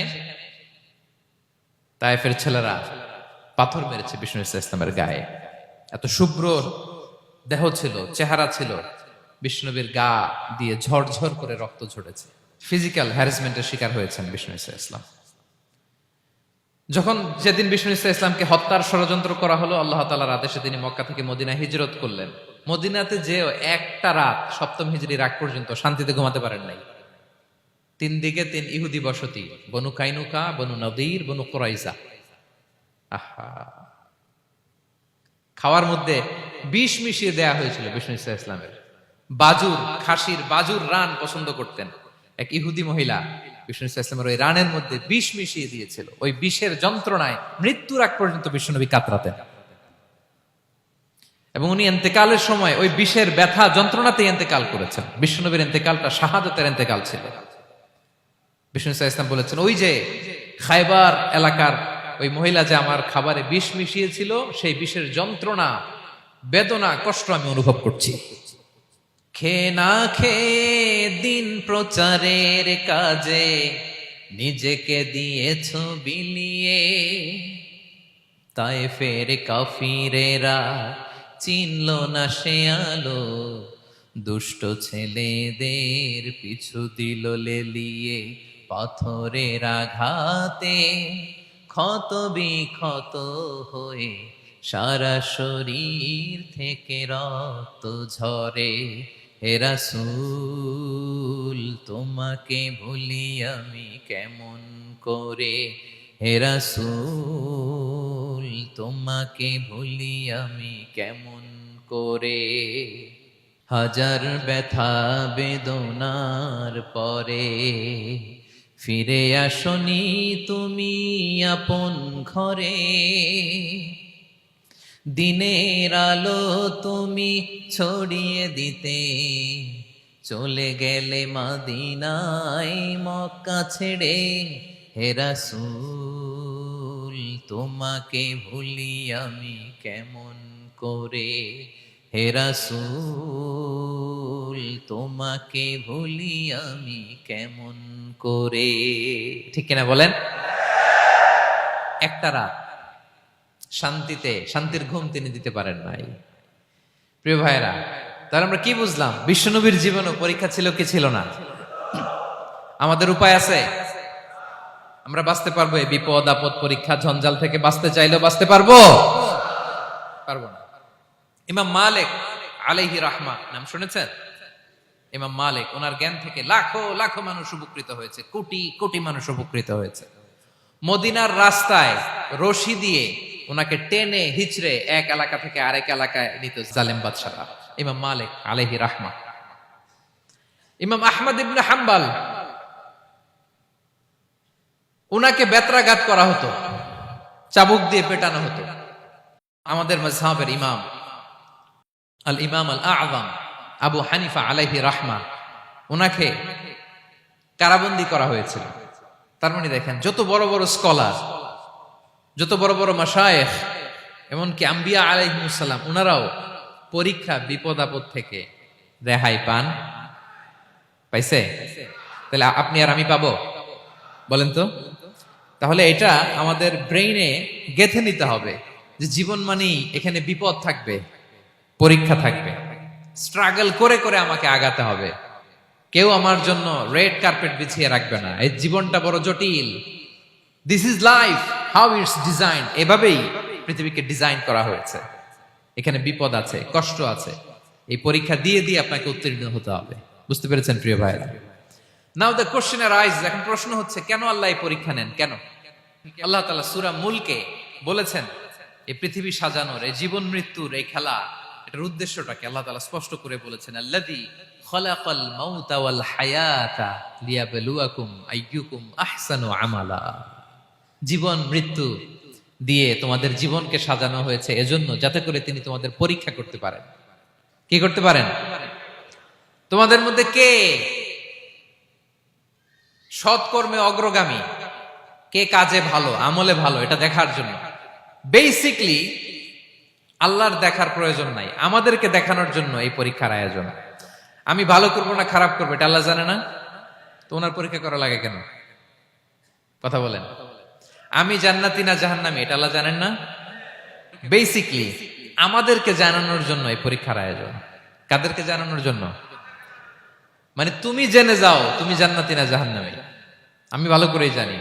তায়েফের ছেলেরা পাথর মেরেছে বিষ্ণু ইসলামের গায়ে। এত শুভ্র দেহ ছিল, চেহারা ছিল, বিষ্ণুবীর গা দিয়ে ঝরঝর করে রক্ত ঝরেছে। ফিজিক্যাল হ্যারাসমেন্টের শিকার হয়েছেন বিষ্ণু ইসলাম। যখন যেদিন বিষ্ণু ইসলামকে হত্যার ষড়যন্ত্র করা হলো, আল্লাহ তাআলার আদেশে তিনি মক্কা থেকে মদিনা হিজরত করলেন। মদিনাতে যে একটা রাত, সপ্তম হিজরির আগ পর্যন্ত শান্তিতে ঘুমাতে পারেন নাই। 3 দিকে 3 ইহুদি বসতি, বনু কাইনুকা, বনু নদীর, বনু কুরাইজা। আহা, খাওয়ার মধ্যে বিষ মিশিয়ে দেয়া হয়েছিল বিষ্ণু ইসলামের। বাজুর, খাসির বাজুর রান পছন্দ করতেন। এক ইহুদি মহিলা বিষ্ণু ইসলামের ওই রানের মধ্যে বিষ মিশিয়ে দিয়েছিল। ওই বিষের যন্ত্রণায় মৃত্যুর আগ পর্যন্ত বিষ্ণুনবী কাতরাতেন, এবং উনি ইন্তেকালের সময় ওই বিষের ব্যথা যন্ত্রণাতে ইন্তেকাল করেছেন। বিষ্ণুনবীর ইন্তেকালটা শাহাদাতের ইন্তেকাল ছিল। বিষ্ণু ইসলাম বলেছেন, ওই যে খায়বার এলাকার ওই মহিলা যে আমার খাবারে বিষ মিশিয়েছিল, সেই বিষের যন্ত্রণা, বেদনা, কষ্ট আমি অনুভব করছি। খেয়ে না খেয়ে দিন প্রচারের কাজে নিজেকে দিয়েছ বিলিয়ে, তায়েফের কাফিরেরা চিনল না সে আলো, দুষ্ট ছেলেদের পিছু দিল লেলিয়ে। পাথরের আঘাতে ক্ষত বিক্ষত হয়ে সারা শরীর থেকে রক্ত ঝরে। হে রাসূল তোমাকে ভুলি আমি কেমন করে, হে রাসূল তোমাকে ভুলি আমি কেমন করে। হাজার ব্যথা বেদনার পরে ফিরে আসনি তুমি আপন ঘরে, দিনের আলো তুমি ছড়িয়ে দিতে চলে গেলে মদিনায় মক্কা ছেড়ে। হে রাসূল তোমাকে ভুলি আমি কেমন করে, হে রাসূল তোমাকে ভুলি আমি কেমন করে। ঠিক কিনা বলেন? একটা রাত শান্তিতে, শান্তির ঘুম তিনি দিতে পারেন নাই। প্রিয় ভাইরা, তাহলে আমরা কি বুঝলাম? বিশ্বনবীর জীবনও পরীক্ষা ছিল কি ছিল না? আমাদের উপায় আছে? আমরা বাঁচতে পারবো এই বিপদ আপদ পরীক্ষা ঝঞ্ঝাল থেকে? বাঁচতে চাইলেও বাঁচতে পারবো? পারবো না। ইমাম মালিক আলাইহি রাহমা নাম শুনেছেন? ইমাম মালিক, ওনার জ্ঞান থেকে লাখো লাখো মানুষ উপকৃত হয়েছে, কোটি কোটি মানুষ উপকৃত হয়েছে। মদিনার রাস্তায় রশি দিয়ে ওনাকে টেনে হিচড়ে এক এলাকা থেকে আরেক এলাকায় নিত জালেম বাদশারা। ইমাম মালিক আলাইহি রাহমা। ইমাম আহমদ ইবনে হাম্বল, ওনাকে বেত্রাঘাত করা হতো, চাবুক দিয়ে পেটানো হতো। আমাদের মাযহাবের ইমাম আল ইমাম আল আযম আবু হানিফা আলাইহি রাহমা, ওনাকে কারাবন্দী করা হয়েছিল। তার মানে দেখেন, যত বড় বড় স্কলার, যত বড় বড় মাশায়েখ, এমনকি আম্বিয়া আলাইহিমুস সালাম, ওনারাও পরীক্ষা বিপদ আপদ থেকে রেহাই পান। পাইছে? তাহলে আপনি আর আমি পাবো? বলেন তো। তাহলে এটা আমাদের ব্রেইনে গেঁথে নিতে হবে যে জীবন মানেই এখানে বিপদ থাকবে, পরীক্ষা থাকবে, স্ট্রাগল করে করে আমাকে আগাতে হবে। কেউ আমার জন্য রেড কার্পেট বিছিয়ে রাখবে না। এই জীবনটা বড় জটিল। This is life, how it's design. এভাবেই পৃথিবীকে ডিজাইন করা হয়েছে। এখানে বিপদ আছে, কষ্ট আছে। এই পরীক্ষা দিয়ে দিয়ে আপনাকে উত্তীর্ণ হতে হবে। বুঝতে পেরেছেন প্রিয় ভাইরা? নাও দ্য কোশ্চেন আরাইজেস, এখন প্রশ্ন হচ্ছে, কেন আল্লাহ এই পরীক্ষা নেন? কেন? আল্লাহ তাআলা সূরা মুলকে বলেছেন, এই পৃথিবী সাজানোর, এই জীবন মৃত্যুর এই খেলা, এটার উদ্দেশ্যটাকে আল্লাহ তাআলা স্পষ্ট করে বলেছেন, আল্লাযী খালাকাল মাউতা ওয়াল হায়াতা লিয়াবলুয়াকুম আইয়ুকুম আহসানু আমালা। জীবন মৃত্যু দিয়ে তোমাদের জীবনকে সাজানো হয়েছে এজন্য, যাতে করে তিনি তোমাদের পরীক্ষা করতে পারেন। কি করতে পারেন? তোমাদের মধ্যে কে সৎকর্মে অগ্রগামী, কে কাজে ভালো, আমলে ভালো, এটা দেখার জন্য। বেসিকলি আল্লাহর দেখার প্রয়োজন নাই, আমাদেরকে দেখানোর জন্য এই পরীক্ষার আয়োজন। আমি ভালো করবো না খারাপ করবো এটা আল্লাহ জানে না? তো ওনার পরীক্ষা করা লাগে কেন? কথা বলেন। আমি জান্নাতি না জাহান্নামী এটা আল্লাহ জানেন না? বেসিকলি আমাদেরকে জানানোর জন্য এই পরীক্ষার আয়োজন। কাদেরকে জানানোর জন্য? মানে তুমি জেনে যাও তুমি জান্নাতি না জাহান্নামী। আমি ভালো করেই জানি।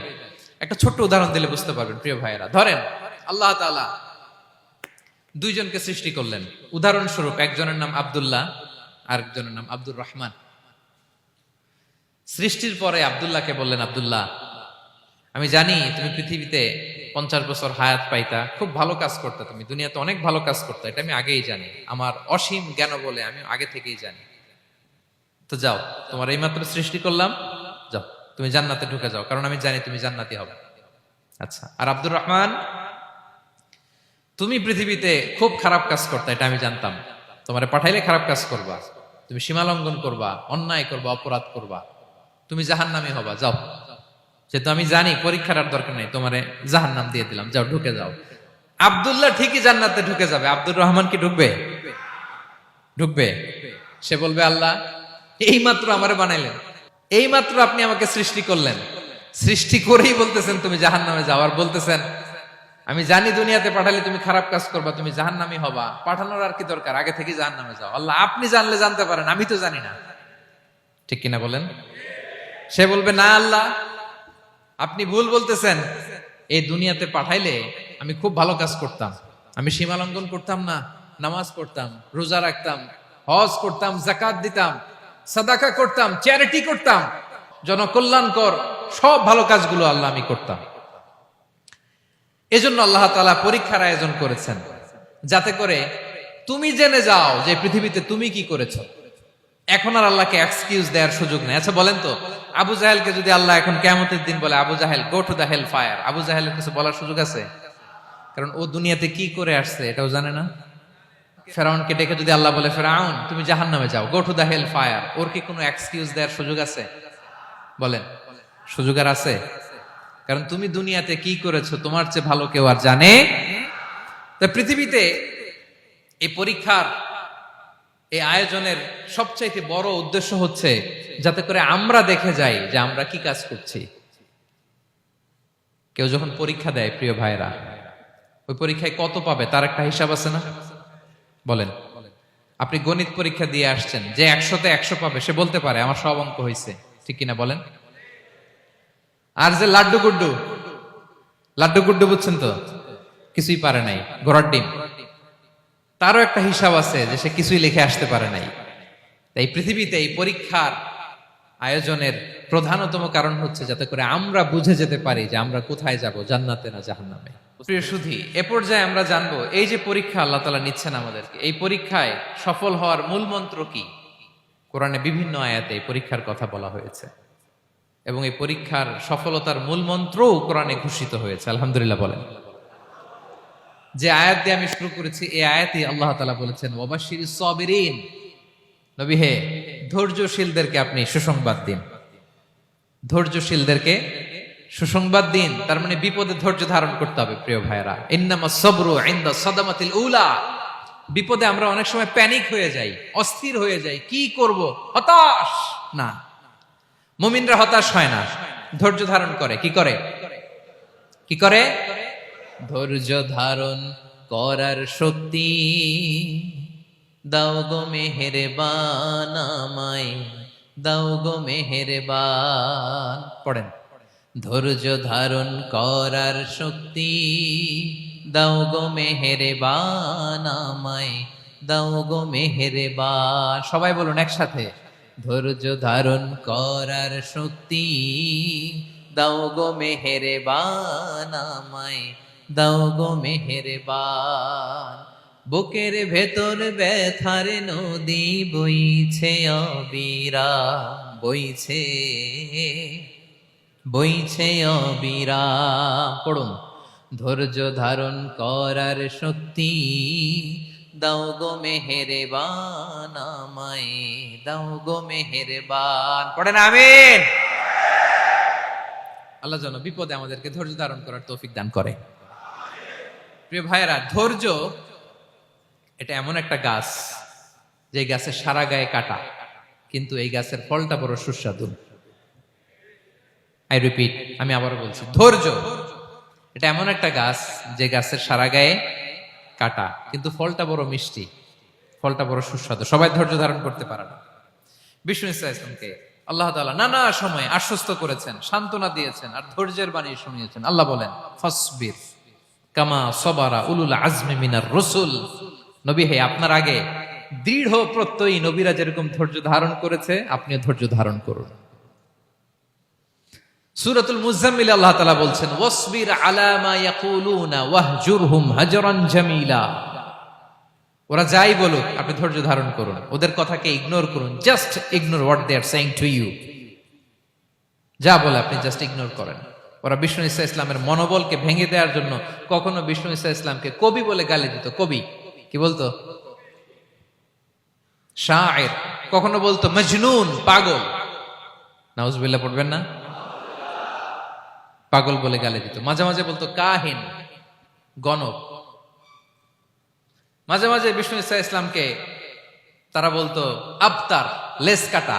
একটা ছোট্ট উদাহরণ দিলে বুঝতে পারবেন প্রিয় ভাইয়েরা। ধরেন আল্লাহ তাআলা দুইজনকে সৃষ্টি করলেন। উদাহরণস্বরূপ একজনের নাম আব্দুল্লাহ, আরেকজনের নাম আব্দুর রহমান। সৃষ্টির পরে আব্দুল্লাহকে বললেন, আব্দুল্লাহ আমি জানি তুমি পৃথিবীতে 50 বছর হায়াত পাইতা, খুব ভালো কাজ করতে, তুমি দুনিয়াতে অনেক ভালো কাজ করতে, এটা আমি আগেই জানি, আমার অসীম জ্ঞান বলে আমি আগে থেকেই জানি। তো যাও, তোমার এইমাত্র সৃষ্টি করলাম, যাও তুমি জান্নাতে ঢুকে যাও, কারণ আমি জানি তুমি জান্নাতি হবে। আচ্ছা, আর আব্দুর রহমান তুমি পৃথিবীতে খুব খারাপ কাজ করতে, এটা আমি জানতাম, তোমারে পাঠাইলে খারাপ কাজ করবা, তুমি সীমালঙ্ঘন করবা, অন্যায় করবা, অপরাধ করবা, তুমি জাহান্নামী হবা, যাও। যেহেতু আমি জানি পরীক্ষার আর দরকার নেই, তোমারে জাহান্নাম দিয়ে দিলাম, যাও ঢুকে যাও। আব্দুল্লাহ ঠিকই জান্নাতে ঢুকে যাবে, আব্দুর রহমান কি ঢুকবে? ঢুকবে। সে বলবে, আল্লাহ এইমাত্র আমারে বানাইলেন, এইমাত্র আপনি আমাকে সৃষ্টি করলেন, সৃষ্টি করেই বলতেছেন তুমি জাহান্নামে যাও, আর বলতেছেন আমি জানি দুনিয়াতে পাঠালে তুমি খারাপ কাজ করবা, তুমি জাহান্নামী হবা, পাঠানোর আর কি দরকার, আগে থেকে জাহান্নামে যাও। আল্লাহ আপনি জানলে জানতে পারেন, আমি তো জানি না। ঠিক কিনা বলেন? সে বলবে, না আল্লাহ আপনি ভুল বলতেছেন, এই দুনিয়াতে পাঠাইলে আমি খুব ভালো কাজ করতাম, আমি সীমালঙ্ঘন করতাম না, নামাজ পড়তাম, রোজা রাখতাম, হজ করতাম, যাকাত দিতাম, সাদাকা করতাম, চ্যারিটি করতাম, জনকল্যাণকর সব ভালো কাজগুলো আল্লাহ আমি করতাম। এজন্য আল্লাহ তাআলা পরীক্ষার আয়োজন করেছেন, যাতে করে তুমি জেনে যাও যে পৃথিবীতে তুমি কি করেছো। এখন আর আল্লাহকে এক্সকিউজ দেওয়ার সুযোগ নেই। আচ্ছা বলেন তো, আবু জাহেলকে যদি আল্লাহ এখন কিয়ামতের দিন বলে, Abu Jahl go to the hell fire, আবু জাহেলের কিছু বলার সুযোগ আছে? কারণ ও দুনিয়াতে কি করে আসছে এটাও জানে না। ফেরাউনকে ডেকে যদি আল্লাহ বলে, ফেরাউন তুমি জাহান্নামে যাও, go to the hell fire, ওর কি কোনো এক্সকিউজ দেওয়ার সুযোগ আছে? বলেন, সুযোগ আর আছে? কারণ তুমি দুনিয়াতে কি করেছো তোমার চেয়ে ভালো কেউ আর জানে। তা পৃথিবীতে এই পরীক্ষার এই আয়োজনের সবচাইতে বড় উদ্দেশ্য হচ্ছে যাতে করে আমরা দেখে যাই যে আমরা কি কাজ করছি। কেউ যখন পরীক্ষা দেয় প্রিয় ভাইরা, ওই পরীক্ষায় কত পাবে তার একটা হিসাব আছে না? বলেন, আপনি গণিত পরীক্ষা দিয়ে আসছেন, যে 100-তে 100 পাবে সে বলতে পারে আমার সব অঙ্ক হয়েছে, ঠিক কিনা বলেন? আর যে লাড্ডু গুড্ডু বুঝছেন তো, কিছুই পারে নাই, ঘোড়ার ডিম, তারও একটা হিসাব আছে যে সে কিছুই লিখে আসতে পারে নাই। তাই পৃথিবীতে এই পরীক্ষার আয়োজনের প্রধানতম কারণ হচ্ছে যাতে করে আমরা বুঝে যেতে পারি যে আমরা কোথায় যাব, জান্নাতে না জাহান্নামে। প্রিয় সুধী, এ পর্যায়ে আমরা জানবো এই যে পরীক্ষা আল্লাহ তাআলা নিচ্ছেন আমাদেরকে, এই পরীক্ষায় সফল হওয়ার মূল মন্ত্র কি। কোরআনে বিভিন্ন আয়াতে এই পরীক্ষার কথা বলা হয়েছে এবং এই পরীক্ষার সফলতার মূল মন্ত্রও কোরআনে ঘোষিত হয়েছে। আলহামদুলিল্লাহ বলেন। যে আয়াত দিয়ে আমি শুরু করেছি, এই আয়াতে আল্লাহ তাআলা বলেছেন, ওয়াবাশশিরিস সাবিরিন, নবী হে ধৈর্যশীলদেরকে আপনি সুসংবাদ দিন, ধৈর্যশীলদেরকে সুসংবাদ দিন। তার মানে বিপদে ধৈর্য ধারণ করতে হবে প্রিয় ভাইরা। ইন্নামাস সাবরু ইনদা সাদামাতিল উলা। বিপদে আমরা অনেক সময় প্যানিক হয়ে যাই, অস্থির হয়ে যাই, কি করব, হতাশ না। মুমিনরা হতাশ হয় না, ধৈর্য ধারণ করে। কি করে? কি করে? ধৈর্য ধারণ করার শক্তি দাও গো মেহেরবান আমায়, দাও গো মেহেরবান। পড়েন, ধৈর্য ধারণ করার শক্তি দাও গো মেহেরবান আমায়, দাও গো মেহেরবান। সবাই বলুন একসাথে, ধৈর্য ধারণ করার শক্তি দাও গো মেহেরবান আমায়, দাও গো মেহেরবান। বুকের ভেতর ব্যথার নদী বইছে অবিরাম, বইছে বইছে অবিরাম। পড়ুন, ধৈর্য ধারণ করার শক্তি দাও গো মেহেরবান, আমায় দাও গো মেহেরবান। পড়েন আমিন। আল্লাহ যেন বিপদে আমাদেরকে ধৈর্য ধারণ করার তৌফিক দান করে। প্রিয় ভাইয়েরা, ধৈর্য এটা এমন একটা গাছ যে গাছের সারা গায়ে কাটা, কিন্তু এই গাছের ফলটা বড় সুস্বাদু। আই রিপিট, আমি আবারও বলছি, ধৈর্য এটা এমন একটা গাছ যে গাছের সারা গায়ে কাটা, কিন্তু ফলটা বড় মিষ্টি, ফলটা বড় সুস্বাদু। সবাই ধৈর্য ধারণ করতে পারে না। বিষ্ণু ইসলামকে আল্লাহ তাআলা নানা সময় আশ্বস্ত করেছেন, সান্ত্বনা দিয়েছেন, আর ধৈর্যের বাণী শুনিয়েছেন। আল্লাহ বলেন, ফাসবির কামা সবারা উলুল আজমি মিনার রসুল। নবী হে, আপনার আগে দৃঢ় প্রত্যয়ী নবীরা যেরকম ধৈর্য ধারণ করেছে, আপনিও ধৈর্য ধারণ করুন। সূরাতুল মুজাম্মিল আল্লাহ তাআলা বলছেন, ওয়াসবির আলা মা ইয়াকুলুনা ওয়াহজুরহুম হাজরান জামিলা। ওরা যাই বলুক, আপনি ধৈর্য ধারণ করুন, ওদের কথাকে ইগনোর করুন। Just ignore what they are saying to you. যা বলে আপনি জাস্ট ইগনোর করেন। ওরা বিষ্ণু ঈসা ইসলামের মনোবলকে ভেঙে দেওয়ার জন্য কখনো বিষ্ণু ঈসা ইসলামকে কবি বলে গালি দিত। কবি কি বলতো? শায়ের। কখনো বলতো মজনুন, পাগল। নাউজুবিল্লাহ পড়বেন না? পাগল বলে গালি দিত। মাঝে মাঝে বলতো কাহিন, গণক। মাঝে মাঝে বিষ্ণু ঈসা ইসলামকে তারা বলতো আবতার, লেস কাটা।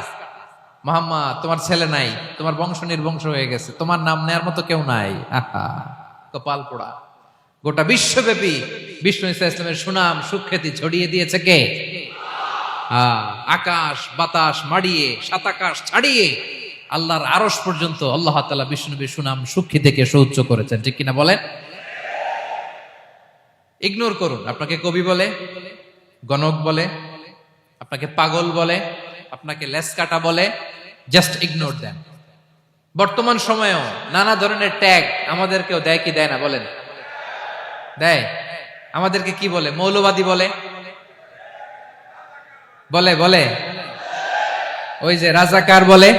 মুহাম্মদ, তোমার ছেলে নাই, তোমার বংশ নির্বংশ হয়ে গেছে, তোমার নাম নেয়ার মতো কেউ নাই। আহা, কপাল পোড়া। গোটা বিশ্বব্যাপী বিষ্ণু ঈসা ইসলামের সুনাম সুখ্যাতি ছড়িয়ে দিয়েছে কে? আকাশ বাতাস মাড়িয়ে, সাত আকাশ ছাড়িয়ে আল্লাহর আরশ পর্যন্ত আল্লাহ তাআলা বিষ্ণু নবীর সুনাম সুখ্যাতিকে সুউচ্চ করেছেন। ঠিক কিনা বলেন? ইগনোর করুন। আপনাকে কবি বলে, গণক বলে, আপনাকে পাগল বলে, আপনাকে লেসকাটা বলে, জাস্ট ইগনোর দেন। বর্তমান সময়েও নানা ধরনের ট্যাগ আমাদেরকেও দেয় কি দেয় না বলেন? দেয়। আমাদেরকে কি বলে? মৌলবাদী বলে, বলে বলে ওই যে রাজাকার বলে।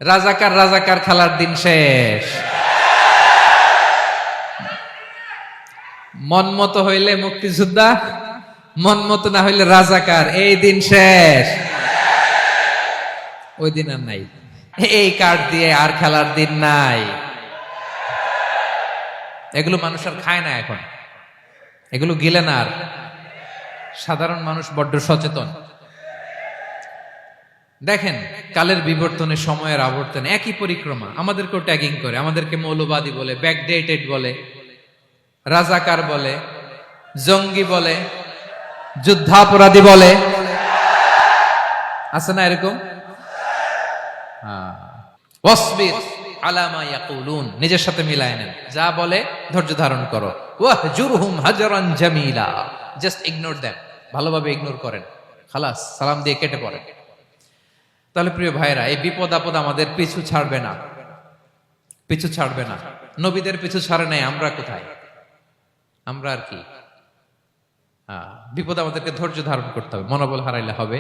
রাজাকার রাজাকার খেলার দিন শেষ। মন মতো হইলে মুক্তিযোদ্ধা, মন মতো না হইলে রাজাকার, এই দিন শেষ। ওই দিন আর নাই। এই কার্ড দিয়ে আর খেলার দিন নাই। এগুলো মানুষ আর খায় না এখন, এগুলো গিলে না আর। সাধারণ মানুষ বড্ড সচেতন। দেখেন, কালের বিবর্তনে, সময়ের আবর্তনে একই পরিক্রমা আমাদেরকেও ট্যাগিং করে। আমাদেরকে মৌলবাদী বলে, ব্যাকডেটেড বলে, রাজাকার বলে, জঙ্গি বলে, যুদ্ধাপরাধী বলে। আছে না এরকম? ওয়াসবির আলা মা ইয়াকুলুন, নিজের সাথে মিলায় নেন। যা বলে ধৈর্য ধারণ করো। ওয়াহজুরহুম হাজরান জামিলা, জাস্ট ইগনোর দেম, ভালোভাবে ইগনোর করেন, খালাস, সালাম দিয়ে কেটে পড়েন। তাহলে প্রিয় ভাইরা, এই বিপদ আপদ আমাদের পিছু ছাড়বে না, পিছু ছাড়বে না। নবীদের পিছু ছাড়ে নাই, আমরা কোথায়? আমরা আর কি? বিপদ আমাদেরকে ধৈর্য ধারণ করতে হবে, মনোবল হারাইলে হবে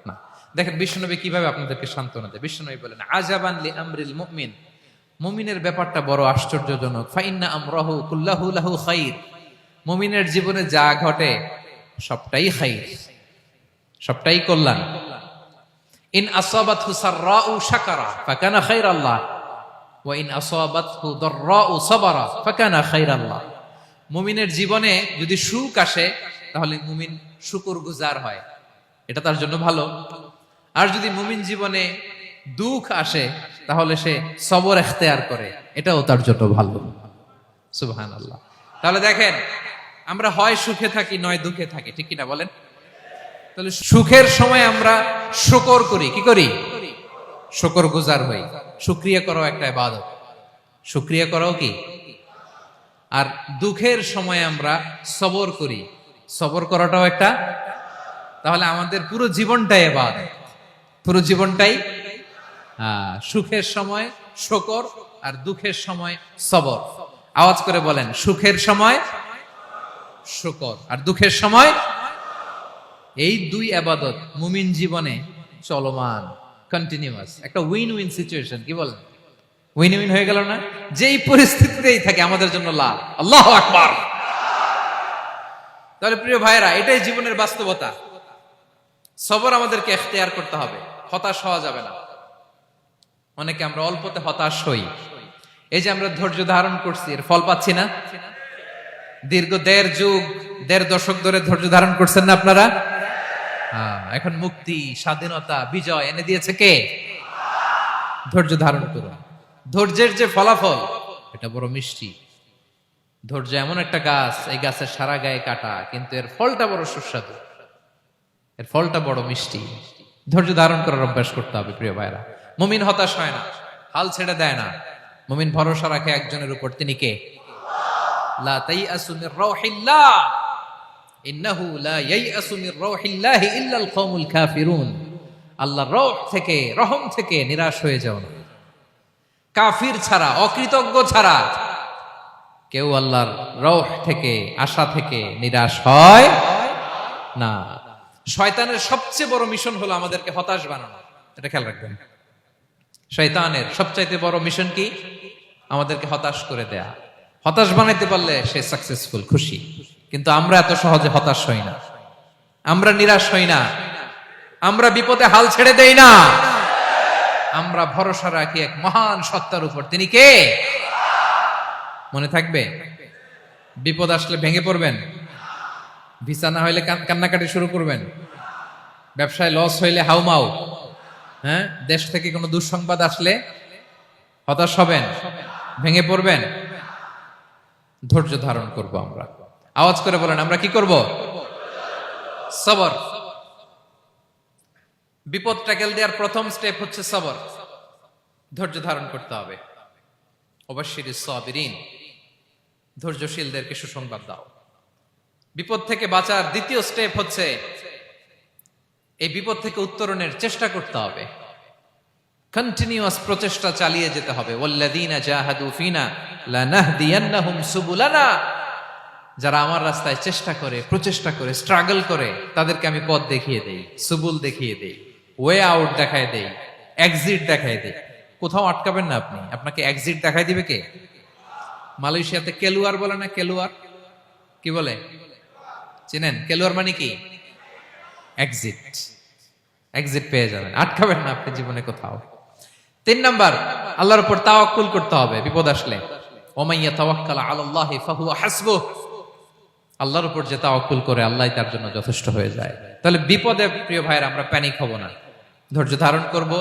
না। দেখেন বিশ্বনবী কিভাবে আপনাদেরকে সান্ত্বনা দেয়। বিশ্বনবী বলেন, আজাবান লি আমরিল মুমিন, মুমিনের ব্যাপারটা বড় আশ্চর্যজনক। ফাইন্না আমরাহু কুল্লাহু লাহু খাইর, মুমিনের জীবনে যা ঘটে সবটাই খাইর, সবটাই কল্যাণ। ইন আসাবাতহু সাররাউ শাকারা ফাকানা খাইরাল্লাহ ওয়া ইন আসাবাতহু দাররাউ সাবারা ফাকানা খাইরাল্লাহ। মুমিনের জীবনে যদি সুখ আসে তাহলে মুমিন শুকরগুজার হয়, এটা তার জন্য ভালো। আর যদি মুমিন জীবনে দুঃখ আসে তাহলে সে সবর ইখতিয়ার করে, এটাও তার জন্য ভালো। সুবহানাল্লাহ। তাহলে দেখেন, আমরা হয় সুখে থাকি নয় দুঃখে থাকি, ঠিক কিনা বলেন? তাহলে সুখের সময় আমরা শুকর করি, কি করি? শুকরগুজার হই। শুকরিয়া করাও একটা ইবাদত, শুকরিয়া করাও কি? আর দুঃখের সময় আমরা সবর করি, সবর করাটাও একটা। তাহলে আমাদের পুরো জীবনটাই ইবাদত, পুরো জীবনটাই সুখের সময় শুকর আর দুঃখের সময় সবর। আওয়াজ করে বলেন, সুখের সময় শুকর, আর দুঃখের সময়। এই দুই ইবাদত মুমিন জীবনে চলমান, কন্টিনিউয়াস, একটা উইন উইন সিচুয়েশন। কি বলেন? উইন উইন হয়ে গেল না? যেই পরিস্থিতিতেই থাকে আমাদের জন্য লাভ। আল্লাহু আকবার। তাহলে প্রিয় ভাইরা, এটাই জীবনের বাস্তবতা। সবর আমাদেরকে ইখতিয়ার করতে হবে, হতাশ হওয়া যাবে না। অনেকে আমরা অল্পতে হতাশ হই। এই যে আমরা ধৈর্য ধারণ করছি, এর ফল পাচ্ছি না? দীর্ঘ 1.5 যুগ, 1.5 দশক ধরে ধৈর্য ধারণ করছেন না আপনারা? এখন মুক্তি, স্বাধীনতা, বিজয় এনে দিয়েছে কে? ধৈর্য ধারণ করুন। ধৈর্যের যে ফলাফল, এটা বড় মিষ্টি। ধৈর্য এমন একটা গাছ, এই গাছের সারা গায়ে কাটা, কিন্তু এর ফলটা বড় সুস্বাদু, এর ফলটা বড় মিষ্টি। ধৈর্য ধারণ করার অভ্যাস করতে হবে প্রিয় ভাইরা। মুমিন হতাশ হয় না, হাল ছেড়ে দেয় না। মুমিন ভরসা রাখে একজনের উপর, তিনি কে? লা তাইয়াসু মির রাউহিল্লাহ, ইন্নাহু লা ইয়াইয়াসু মির রাউহিল্লাহি ইল্লাল কওমুল কাফিরুন। আল্লাহর রহ থেকে, রহম থেকে নিরাশ হয়ে যাও না। কাফির ছাড়া, অকৃতজ্ঞ ছাড়া কেউ আল্লাহর রহ থেকে, আশা থেকে নিরাশ হয় না। শয়তানের সবচেয়ে বড় মিশন হলো আমাদেরকে হতাশ বানানো। এটা খেয়াল রাখবেন। শয়তানের সবচাইতে বড় মিশন কি? আমাদেরকে হতাশ করে দেয়া। হতাশ বানাইতে পারলে সে সাকসেসফুল, খুশি। কিন্তু আমরা এত সহজে হতাশ হই না, আমরা নিরাশ হই না, আমরা বিপদে হাল ছেড়ে দেই না। আমরা ভরসা রাখি এক মহান সত্তার উপর। তিনি কে? মনে থাকবে? বিপদ আসলে ভেঙে পড়বেন? ভিসা না হইলে কান্নাকাটি শুরু করবেন? ব্যবসায় লস হইলে হাউমাউ? হ্যাঁ, দেশ থেকে কোনো দুঃসংবাদ আসলে হতাশ হবেন, ভেঙে পড়বেন? ধৈর্য ধারণ করব আমরা। আওয়াজ করে বলেন, আমরা কি করব? সবর। বিপদ ট্যাকেল দেওয়ার প্রথম স্টেপ হচ্ছে সবর। ধৈর্য ধারণ করতে হবে। অবশ্যই সাবিরিন, ধৈর্যশীলদেরকে সুসংবাদ দাও। বিপদ থেকে বাঁচার দ্বিতীয় স্টেপ হচ্ছে এই বিপদ থেকে উত্তরণের চেষ্টা করতে হবে। কন্টিনিউয়াস প্রচেষ্টা চালিয়ে যেতে হবে। ওয়াল্লাযীনা জাহাদু ফিনা লানাহদিয়ান্নাহুম সুবুলানা। যারা আমার রাস্তায় চেষ্টা করে, প্রচেষ্টা করে, স্ট্রাগল করে, তাদেরকে আমি পথ দেখিয়ে দেই, সুবুল দেখিয়ে দেই, ওয়ে আউট দেখায় দেই, এক্সিট দেখায় দেই। কোথাও আটকাবেন না আপনি, আপনাকে এক্সিট দেখায় দিবে কে? মালয়েশিয়াতে কেলুয়ার বলে না? কেলুয়ার কি বলে চিনেন? কেলুয়ার মানে কি? এক্সিট। এক্সিট পেয়ে যাবেন, আটকাবেন না আপনি জীবনে কোথাও। 3 নাম্বার, আল্লাহর উপর তাওয়াক্কুল করতে হবে বিপদ আসলে। ওমাইয়া তাওয়াক্কাল আলাল্লাহি ফাহুয়া হাসবুহ। আল্লাহর উপর যে তাওয়াক্কুল করে, আল্লাহই তার জন্য যথেষ্ট হয়ে যায়। তাহলে বিপদে প্রিয় ভাইরা আমরা প্যানিক হব না, ধৈর্য ধারণ করব,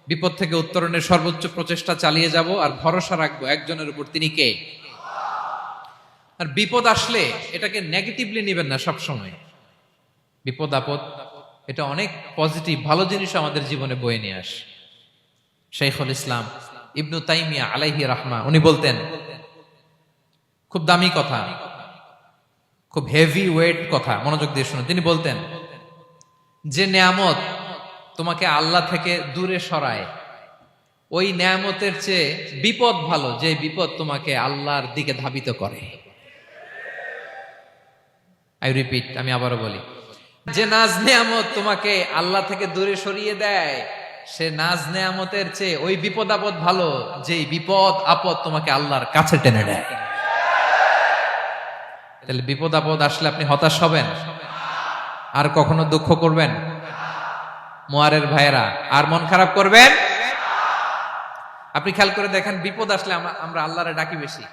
বিপদ থেকে উত্তরণের সর্বোচ্চ প্রচেষ্টা চালিয়ে যাব, আর ভরসা রাখবো একজনের উপর, তিনি কে? আর বিপদ আসলে এটাকে নেগেটিভলি নেবেন না সব সময়। বিপদ আপদ এটা অনেক পজিটিভ, ভালো জিনিস আমাদের জীবনে বয়ে নিয়ে আসে। শাইখুল ইসলাম ইবনু তাইমিয়া আলাইহি রাহমা, উনি বলতেন, খুব দামি কথা, খুব হেভি ওয়েট কথা, মনোযোগ দিয়ে শুনুন। তিনি বলতেন, যে নেয়ামত তোমাকে আল্লাহ থেকে দূরে সরায়, ওই নেয়ামতের চেয়ে বিপদ ভালো, যে বিপদ তোমাকে আল্লাহর দিকে ধাবিত করে। আই রিপিট, আমি আবারও বলি, যে নাজ নেয়ামত তোমাকে আল্লাহ থেকে দূরে সরিয়ে দেয়, সে নাজ নেয়ামতের চেয়ে ওই বিপদ আপদ ভালো, যে বিপদ আপদ তোমাকে আল্লাহর কাছে টেনে দেয়। তাহলে বিপদ আপদ আসলে আপনি হতাশ হবেন? আর কখনো দুঃখ করবেন? মোয়ারের ভাইয়েরা, আর মন খারাপ করবেন? আপনি খেয়াল করে দেখেন, বিপদ আসলে আমরা আল্লাহরে ডাকি বেশি।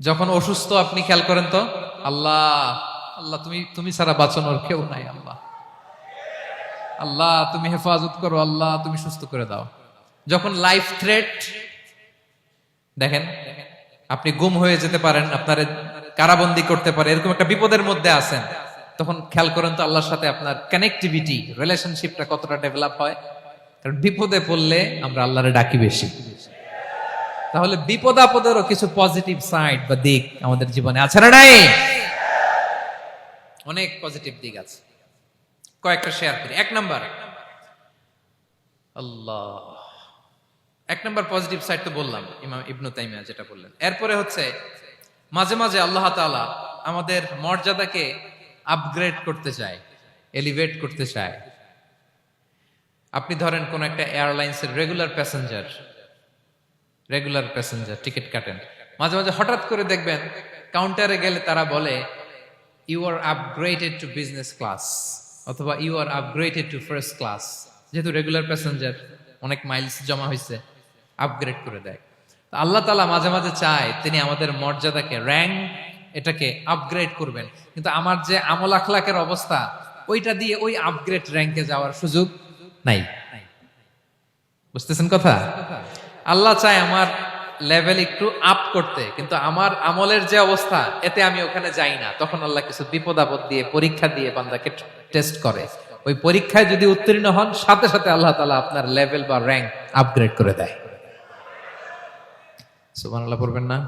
যখন অসুস্থ আপনি খেয়াল করেন তো, আল্লাহ আল্লাহ, তুমি ছাড়া বাঁচানোর কেউ নাই, আল্লাহ আল্লাহ তুমি হেফাজত করো, আল্লাহ তুমি সুস্থ করে দাও। যখন লাইফ থ্রেট, দেখেন আপনি গুম হয়ে যেতে পারেন, আপনার কারাবন্দী করতে পারে, এরকম একটা বিপদের মধ্যে আছেন, তখন খেয়াল করেন তো আল্লাহর সাথে আপনার কানেক্টিভিটি, রিলেশনশিপটা কতটা ডেভেলপ হয়। কারণ বিপদে পড়লে আমরা আল্লাহরে ডাকি বেশি। তাহলে বিপদ আপদেরও কিছু পজিটিভ সাইড বা দিক আমাদের জীবনে আছে না নাই? অনেক পজিটিভ দিক আছে, কয়েকটা শেয়ার করি। 1 নাম্বার, আল্লাহ এক নম্বর পজিটিভ সাইড তো বললাম, ইমাম ইবনু তাইমিয়া যেটা বললেন। এরপরে হচ্ছে মাঝে মাঝে আল্লাহ তাআলা আমাদের মর্যাদাকে আপগ্রেড করতে চায়, এলিভেট করতে চায়। আপনি ধরেন কোন একটা এয়ারলাইন্সের রেগুলার প্যাসেঞ্জার টিকিট কাটেন, মাঝে মাঝে হঠাৎ করে দেখবেন কাউন্টারে গেলে তারা বলে you are upgraded to business class অথবা you are upgraded to first class. যেহেতু রেগুলার প্যাসেঞ্জার, অনেক মাইলস জমা হয়েছে, আপগ্রেড করে দেয়। তো আল্লাহ তাআলা মাঝে মাঝে চায় তিনি আমাদের মর্যাদাকে, র্যাঙ্ক এটাকে আপগ্রেড করবেন, কিন্তু আমার যে আমল আখলাকের অবস্থা ওইটা দিয়ে ওই আপগ্রেড র্যাঙ্কে যাওয়ার সুযোগ নাই। বুঝতেছেন কথা? আল্লাহ চায় আমার লেভেল একটু আপ করতে, কিন্তু আমার আমলের যে অবস্থা এতে আমি ওখানে যাই না। তখন আল্লাহ কিছু বিপদ আপদ দিয়ে, পরীক্ষা দিয়ে বান্দাকে টেস্ট করে। ওই পরীক্ষায় যদি উত্তীর্ণ হন, সাথে সাথে আল্লাহ তাআলা আপনার লেভেল বা র্যাঙ্ক আপগ্রেড করে দেয়। সুবহানাল্লাহ পড়বেন না?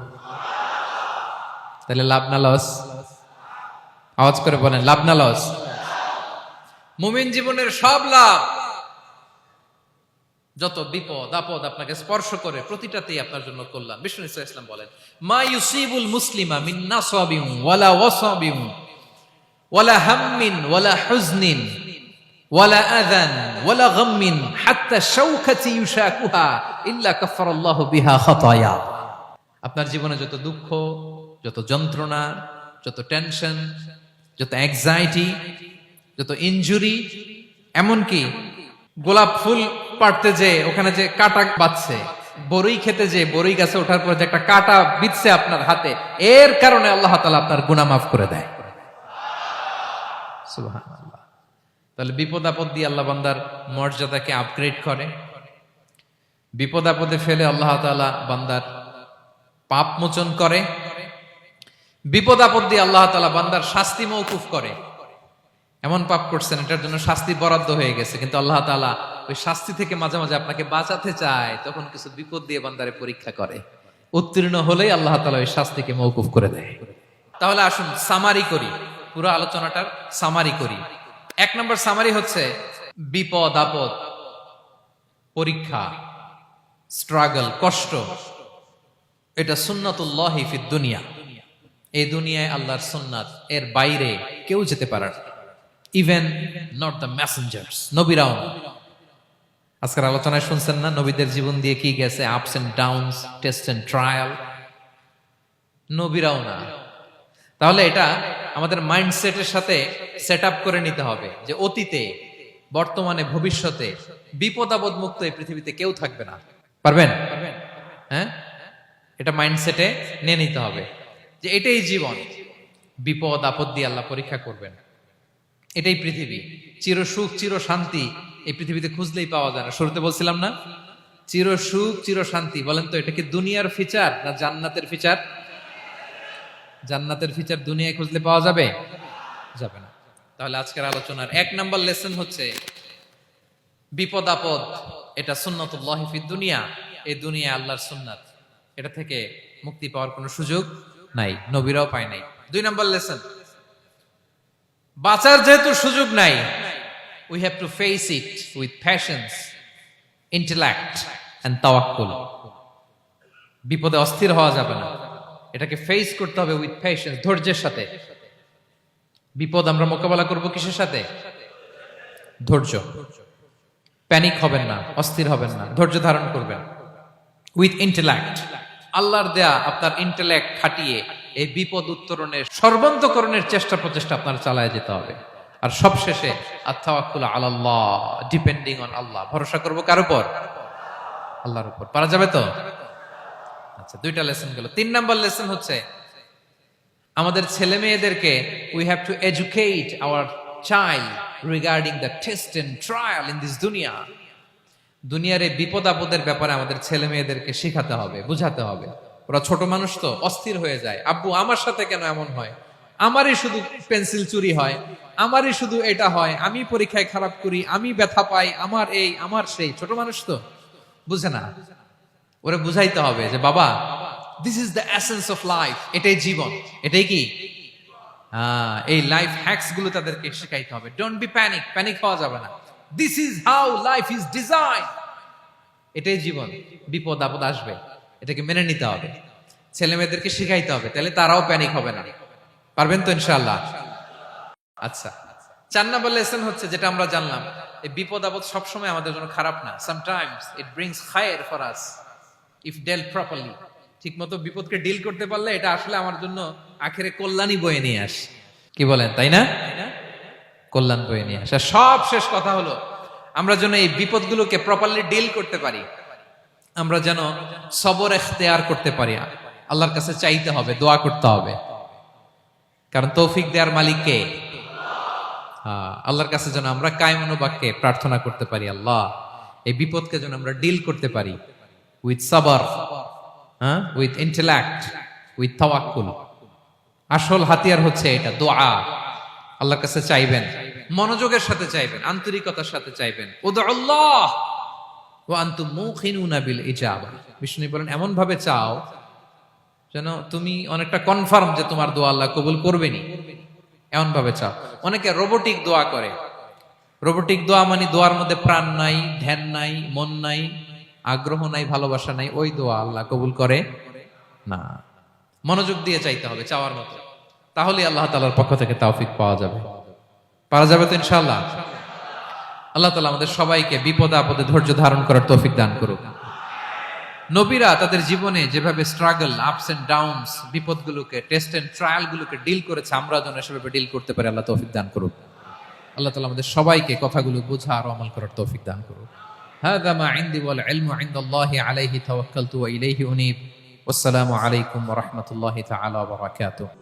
তাহলে লাভ না লস? আওয়াজ করে বলেন, লাভ না লস? মুমিন জীবনের সব লাভ। যত বিপদ আপদ আপনাকে স্পর্শ করে প্রতিটাতেই আপনার জন্য কল্যাণ। বিষ্ণু ইসলাম বলেন, মা ইউসিবুল মুসলিমা মিন নাসাবিন ওয়ালা ওয়াসাবিন ওয়ালা হাম্মিন ওয়ালা হুজনিন ওয়ালা আযান ওয়ালা গাম্মিন হাত্তা শাওকাতি ইউশাকুহা ইল্লা কাফারাল্লাহু বিহা খাতায়া। আপনার জীবনে যত দুঃখ, যত যন্ত্রণা, যত টেনশন, যত অ্যাংজাইটি, যত ইনজুরি, এমনকি গোলাপ ফুল পাড়তে যে ওখানে যে কাটা বাঁধছে, বরই খেতে যে বরই গাছে ওঠার পর যে একটা কাটা বিঁধছে আপনার হাতে, এর কারণে আল্লাহ তাআলা আপনার গুনাহ মাফ করে দেয়। সুবহানাল্লাহ। তাহলে বিপদ আপদ দিয়ে আল্লাহ বান্দার মর্যাদাকে আপগ্রেড করে। বিপদ আপদে ফেলে আল্লাহ তাআলা বান্দার পাপ মোচন করে। বিপদ আপদ দিয়ে আল্লাহ তাআলা বান্দার শাস্তি মওকুফ করে। এমন পাপ করছেন এটার জন্য শাস্তি বরাদ্দ হয়ে গেছে, কিন্তু আল্লাহ তাআলা ওই শাস্তি থেকে মাঝে মাঝে আপনাকে বাঁচাতে চায়, তখন কিছু বিপদ দিয়ে বান্দারে পরীক্ষা করে। উত্তীর্ণ হলেই আল্লাহ তাআলা ওই শাস্তিকে মওকুফ করে দেয়। তাহলে আসুন সামারি করি, পুরো আলোচনাটার সামারি করি। এক নম্বর সামারি হচ্ছে বিপদ আপদ, পরীক্ষা, স্ট্রাগল, কষ্ট, এটা সুন্নাতুল্লাহি ফিদ দুনিয়া। এই দুনিয়ায় আল্লাহর সুন্নাত, এর বাইরে কেউ যেতে পারে না। ইভেন নট দ্য মেসেঞ্জার্স, নবীরাও না। আজকের আলোচনায় শুনছেন না নবীদের জীবন দিয়ে কি গেছে, ups and downs, test and trial, নবীরাও না। তাহলে এটা আমাদের মাইন্ডসেটের সাথে সেট আপ করে নিতে হবে যে অতীতে, বর্তমানে, ভবিষ্যতে বিপদ আপদ মুক্ত এই পৃথিবীতে কেউ থাকবে না। পারবেন? হ্যাঁ, এটা মাইন্ডসেটে নিয়ে নিতে হবে যে এটাই জীবন, বিপদ আপদ দিয়ে আল্লাহ পরীক্ষা করবেন। এটাই পৃথিবী। চির সুখ চির শান্তি এই পৃথিবীতে খুঁজলেই পাওয়া যায় না। শুরুতে বলছিলাম না, চির সুখ চির শান্তি। বলেন তো এটা কি দুনিয়ার ফিচার না জান্নাতের ফিচার? জান্নাতের ফিচার দুনিয়ায় খুঁজলে পাওয়া যাবে? যাবে না। তাহলে আজকের আলোচনার এক নাম্বার লেসন হচ্ছে বিপদ আপদ এটা সুন্নাতুল্লাহি ফিদ দুনিয়া। এই দুনিয়া আল্লাহর সুন্নাত, এটা থেকে মুক্তি পাওয়ার কোনো সুযোগ নাই, নবীরাও পায় নাই। দুই নাম্বার লেসন, বাঁচার যেহেতু সুযোগ নাই, we have to face it with patience, intellect and tawakkul. বিপদে অস্থির হওয়া যাবে না, এটাকে ফেস করতে হবে উইথ পেশেন্স, ধৈর্যের সাথে। বিপদ আমরা মোকাবেলা করব কিসের সাথে? ধৈর্য। প্যানিক হবেন না, অস্থির হবেন না, ধৈর্য ধারণ করবেন। উইথ ইন্টেলেক্ট, আল্লাহর দেয়া আপনার ইন্টেলেক্ট খাটিয়ে এই বিপদ উত্তরণের সর্বান্তকরণের চেষ্টা প্রচেষ্টা আপনার চালায় যেতে হবে। আর সবশেষে আত-তাওয়াক্কুল আলাল্লাহ, ডিপেন্ডিং অন আল্লাহ, ভরসা করব কার উপর? আল্লাহর উপর। পারা যাবে তো? আচ্ছা, দুইটা লেসন গেল। তিন নাম্বার লেসন হচ্ছে আমাদের ছেলে মেয়েদেরকে we have to educate our child regarding the test and trial in this দুনিয়া। দুনিয়ার এই বিপদ আপদের ব্যাপারে আমাদের ছেলে মেয়েদেরকে শেখাতে হবে, বুঝাতে হবে। ওরা ছোট মানুষ তো, অস্থির হয়ে যায়। আব্বু আমার সাথে কেন এমন হয়? আমারই শুধু পেন্সিল চুরি হয়, আমারই শুধু এটা হয়, আমি পরীক্ষায় খারাপ করি, আমি ব্যথা পাই, আমার এই আমার সেই। ছোট মানুষ তো বুঝে না। ওরা বুঝাইতে হবে যে বাবা, this is the essence of life, এটাই জীবন, এটাই কি এই লাইফ হ্যাকস গুলো তাদেরকে শেখাইতে হবে। ডোন্ট বি প্যানিক, প্যানিক হওয়া যাবে না। This is how life is design, এটাই জীবন, বিপদ আপদ আসবে, এটাকে মেনে নিতে হবে, ছেলে মেয়েদেরকে শিখাইতে হবে, তাহলে তারাও প্যানিক হবে না। পারবেন তো ইনশাআল্লাহ? আচ্ছা, 4 নম্বর লেসন হচ্ছে, যেটা আমরা জানলাম, এই বিপদ আপদ সবসময় আমাদের জন্য খারাপ না। সামটাইমস ইট ব্রিংস খায়ের for us if dealt properly. ঠিক মতো বিপদকে ডিল করতে পারলে এটা আসলে আমার জন্য আখেরে কল্যাণই বয়ে নিয়ে আসে। কি বলেন, তাই না? কল্যাণ বয়ে নিয়ে আসে। সব শেষ কথা হলো, আমরা যেন এই বিপদগুলোকে প্রপারলি ডিল করতে পারি, আমরা যেন সবর এখতিয়ার করতে পারি। আল্লাহর কাছে চাইতে হবে, দোয়া করতে হবে, কারণ তৌফিক দেওয়ার মালিক কে? আল্লাহর কাছে যেন আমরা কায়মনোবাক্যে প্রার্থনা করতে পারি, আল্লাহ এই বিপদকে যেন আমরা ডিল করতে পারি উইথ সাবর, উইথ ইন্টেলেক্ট, উইথ তাওয়াক্কুল। আসল হাতিয়ার হচ্ছে এটা, দোয়া। আল্লাহর কাছে চাইবেন, মনোযোগের সাথে চাইবেন, আন্তরিকতার সাথে চাইবেন। উদউল্লাহ ওয়া আনতুম মুকিনুনা বিল ইজাবা। বিষ্ণু বলেন, এমন ভাবে চাও যেন তুমি অনেকটা কনফার্ম যে তোমার দোয়া আল্লাহ কবুল করবেনই, এমন ভাবে চাও। অনেকে রোবোটিক দোয়া করে। রোবোটিক দোয়া মানে দোয়ার মধ্যে প্রাণ নাই, ধ্যান নাই, মন নাই, আগ্রহ নাই, ভালোবাসা নাই, ওই দোয়া আল্লাহ কবুল করে না। মনোযোগ দিয়ে চাইতে হবে চাওয়ার মতো, তাহলে আল্লাহ তাআলার পক্ষ থেকে তৌফিক পাওয়া যাবে। পারা যাবে তো ইনশাআল্লাহ? আল্লাহ তাআলা আমাদের সবাইকে বিপদে আপদে ধৈর্য ধারণ করার তৌফিক দান করুক। নবীরা তাদের জীবনে যেভাবে স্ট্রাগল, আপস এন্ড ডাউনস, বিপদগুলোকে, টেস্ট এন্ড ট্রায়াল গুলোকে ডিল করেছে, আমরা যেন সেভাবে ডিল করতে পারি। আল্লাহ তৌফিক দান করুক। আল্লাহ তাআলা আমাদের সবাইকে কথাগুলো বোঝা আর আমল করার তৌফিক দান করুক। হাযা মা ইনদি ওয়াল ইলমু ইনদাল্লাহি আলাইহি তাওয়াক্কালতু ওয়া ইলাইহি উনীব। ওয়াসসালামু আলাইকুম ওয়া রাহমাতুল্লাহি তাআলা ওয়া বারাকাতুহু।